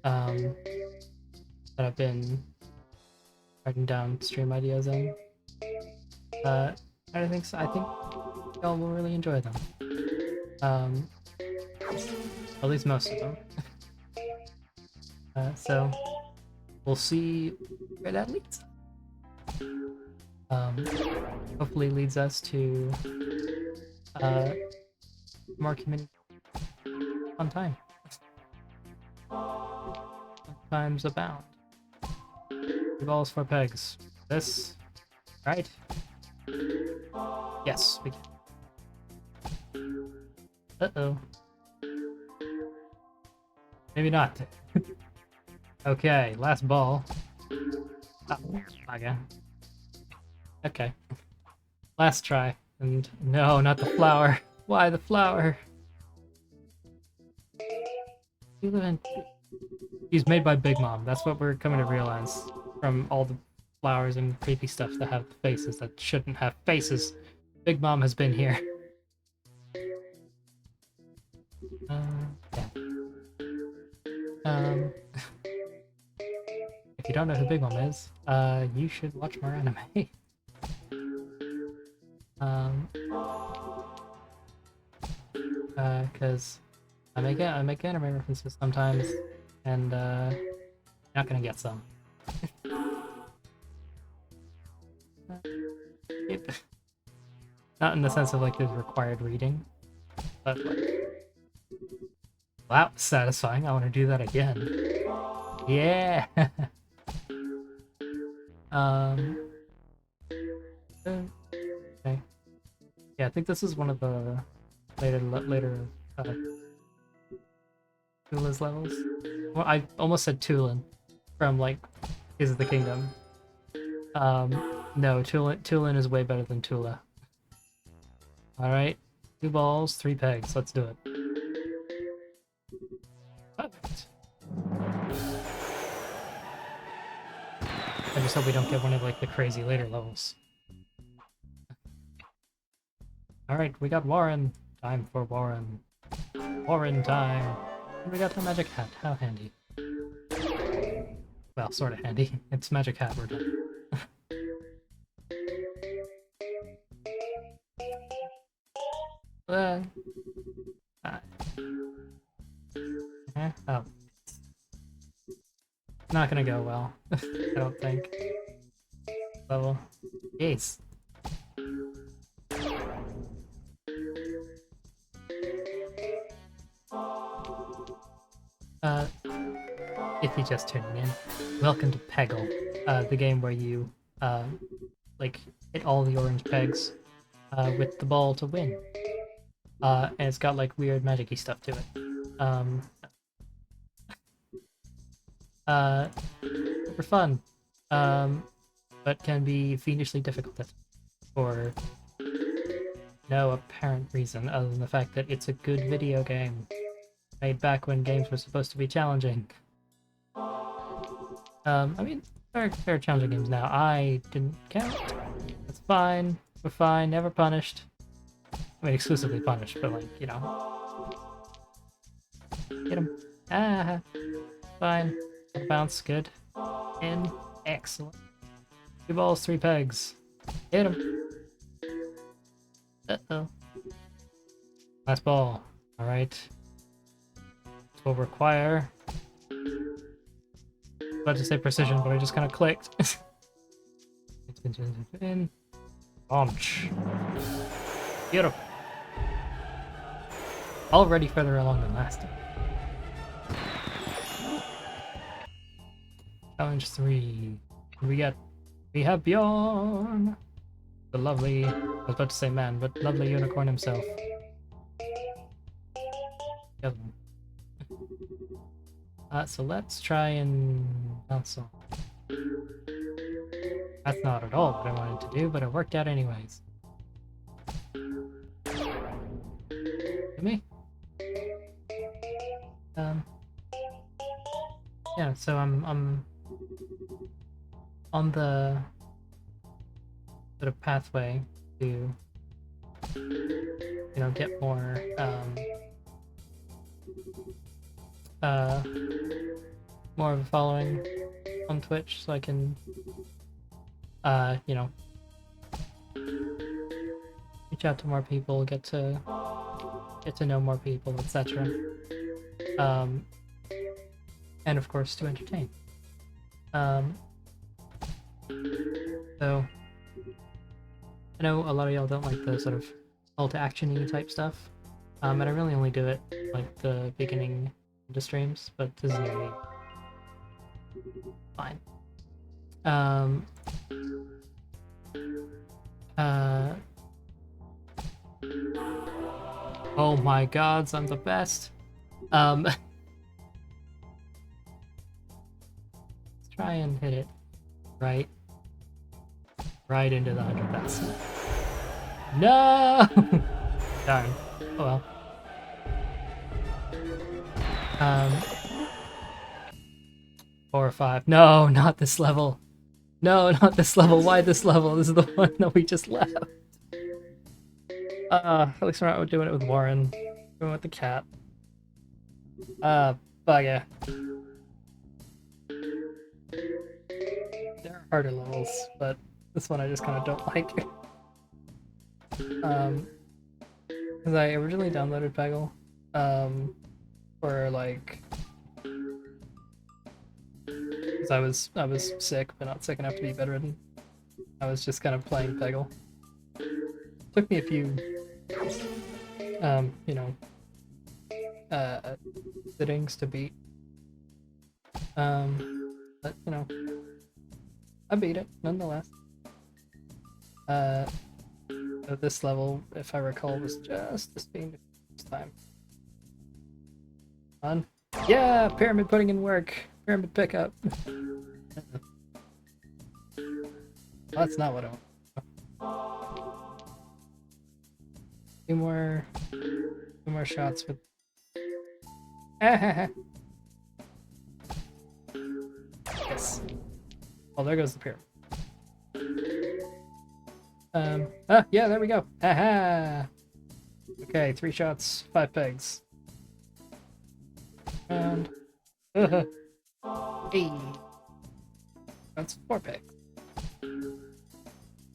that I've been writing down stream ideas in. I think y'all will really enjoy them. At least most of them. So we'll see where that leads. Hopefully leads us to more community fun time. Times abound. 3 balls, 4 pegs. This, right? Yes, we can. Uh-oh. Maybe not. Okay, last ball. Oh, okay. Okay. Last try. And no, not the flower. Why the flower? He's made by Big Mom. That's what we're coming to realize from all the flowers and creepy stuff that have faces that shouldn't have faces. Big Mom has been here. Yeah. If you don't know who Big Mom is, you should watch more anime. Cause I make anime references sometimes, and you're not gonna get some. Not in the sense of like there's required reading, but like, wow, satisfying. I want to do that again. Yeah. Okay. Yeah, I think this is one of the later Tula's levels. Well, I almost said Tulin from like Is of the Kingdom. No, Tulin is way better than Tula. Alright, 2 balls, 3 pegs, let's do it. Perfect. I just hope we don't get one of like the crazy later levels. Alright, we got Warren. Time for Warren. Warren time. And we got the magic hat. How handy. Well, sort of handy. It's magic hat, we're done. Oh. Not gonna go well. I don't think. Level. Ace. if you're just tuning in, welcome to Peggle, the game where you, like, hit all the orange pegs with the ball to win. And it's got, like, weird magic-y stuff to it. Super fun, but can be fiendishly difficult for no apparent reason other than the fact that it's a good video game made back when games were supposed to be challenging. I mean, there are challenging games now. I didn't count. That's fine. We're fine. Never punished. I mean, exclusively punished, but like, you know. Get him. Ah, fine. Bounce, good. In. Excellent. 2 balls, 3 pegs. Hit him. Uh-oh. Last ball. Alright. This will require... I was about to say precision, but I just kind of clicked. In. Launch. Beautiful. Already further along than last time. Challenge 3. We have Bjorn! The lovely, I was about to say man, but lovely unicorn himself. So let's try and bounce on. That's not at all what I wanted to do, but it worked out anyways. Me? Yeah, so I'm on the sort of pathway to, you know, get more more of a following on Twitch, so I can you know, reach out to more people, get to know more people, etc. And of course to entertain. So I know a lot of y'all don't like the sort of call to action-y type stuff, and I really only do it like the beginning of the streams, but this is gonna be fine. Oh my gods, I'm the best. Let's try and hit it right into the 100,000. No! Darn. Oh well. 4 or 5. No, not this level. No, not this level. Why this level? This is the one that we just left. At least we're not doing it with Warren. We're doing it with the cat. Bugger. There are harder levels, but this one I just kind of don't like. Because I originally downloaded Peggle, for like... Because I was sick, but not sick enough to be bedridden. I was just kind of playing Peggle. Took me a few, you know, sittings to beat. But, you know, I beat it, nonetheless. This level, if I recall, was just this being this time. Fun. Yeah! Pyramid putting in work! Pyramid pickup! That's not what I want. Two more shots with... Yes. Well, there goes the pyramid. Yeah, there we go. Haha. Okay, 3 shots, 5 pegs. And hey. That's 4 pegs.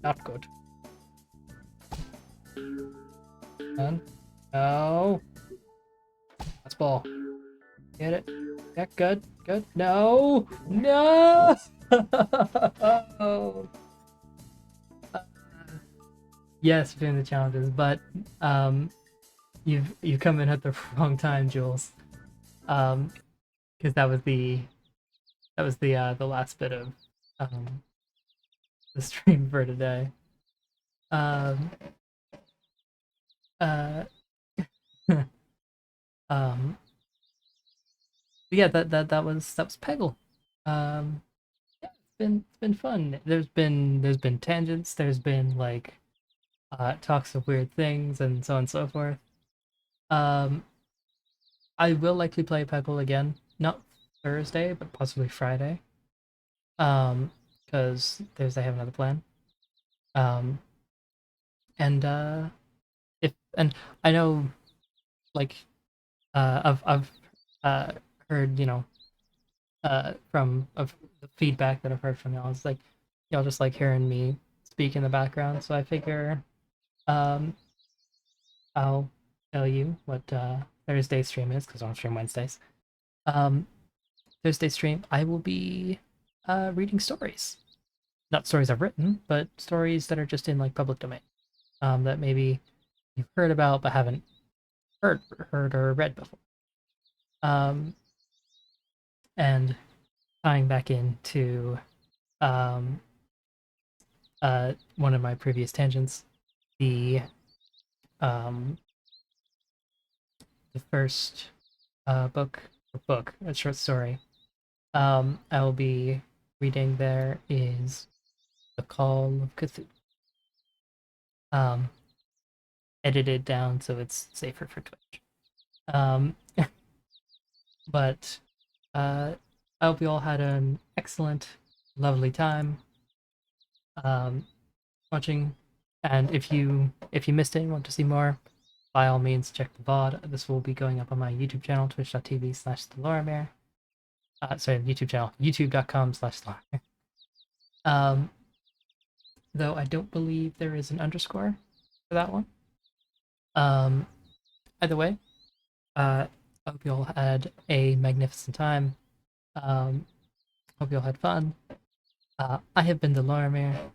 Not good. And no. That's ball. Get it? Yeah, good, good. No! No! Yes, doing the challenges, but you've come in at the wrong time, Jules. Because that was the that was the last bit of the stream for today. Um, uh, um, yeah, that was Peggle. Yeah, it's been fun. There's been tangents. There's been like talks of weird things and so on and so forth. Um, I will likely play Peggle again, not Thursday, but possibly Friday. Um, because Thursday I have another plan. Um, and if and I know like I've uh heard from of the feedback that I've heard from y'all. It's like y'all just like hearing me speak in the background. So I figure um I'll tell you what Thursday stream is because I don't stream Wednesdays. Um, Thursday stream I will be reading stories. Not stories I've written, but stories that are just in like public domain. That maybe you've heard about but haven't heard or read before. Um, and tying back into um, one of my previous tangents, the um, the first a short story, I will be reading there is The Call of Cthulhu. Um, Edited down so it's safer for Twitch. Um, but I hope you all had an excellent, lovely time um, watching. And if you missed it and want to see more, by all means check the VOD. This will be going up on my YouTube channel, twitch.tv/theloramere. Sorry, YouTube channel, youtube.com/theloramere. Um, though I don't believe there is an underscore for that one. Um, Either way, I hope you all had a magnificent time. Hope you all had fun. I have been the Loramere,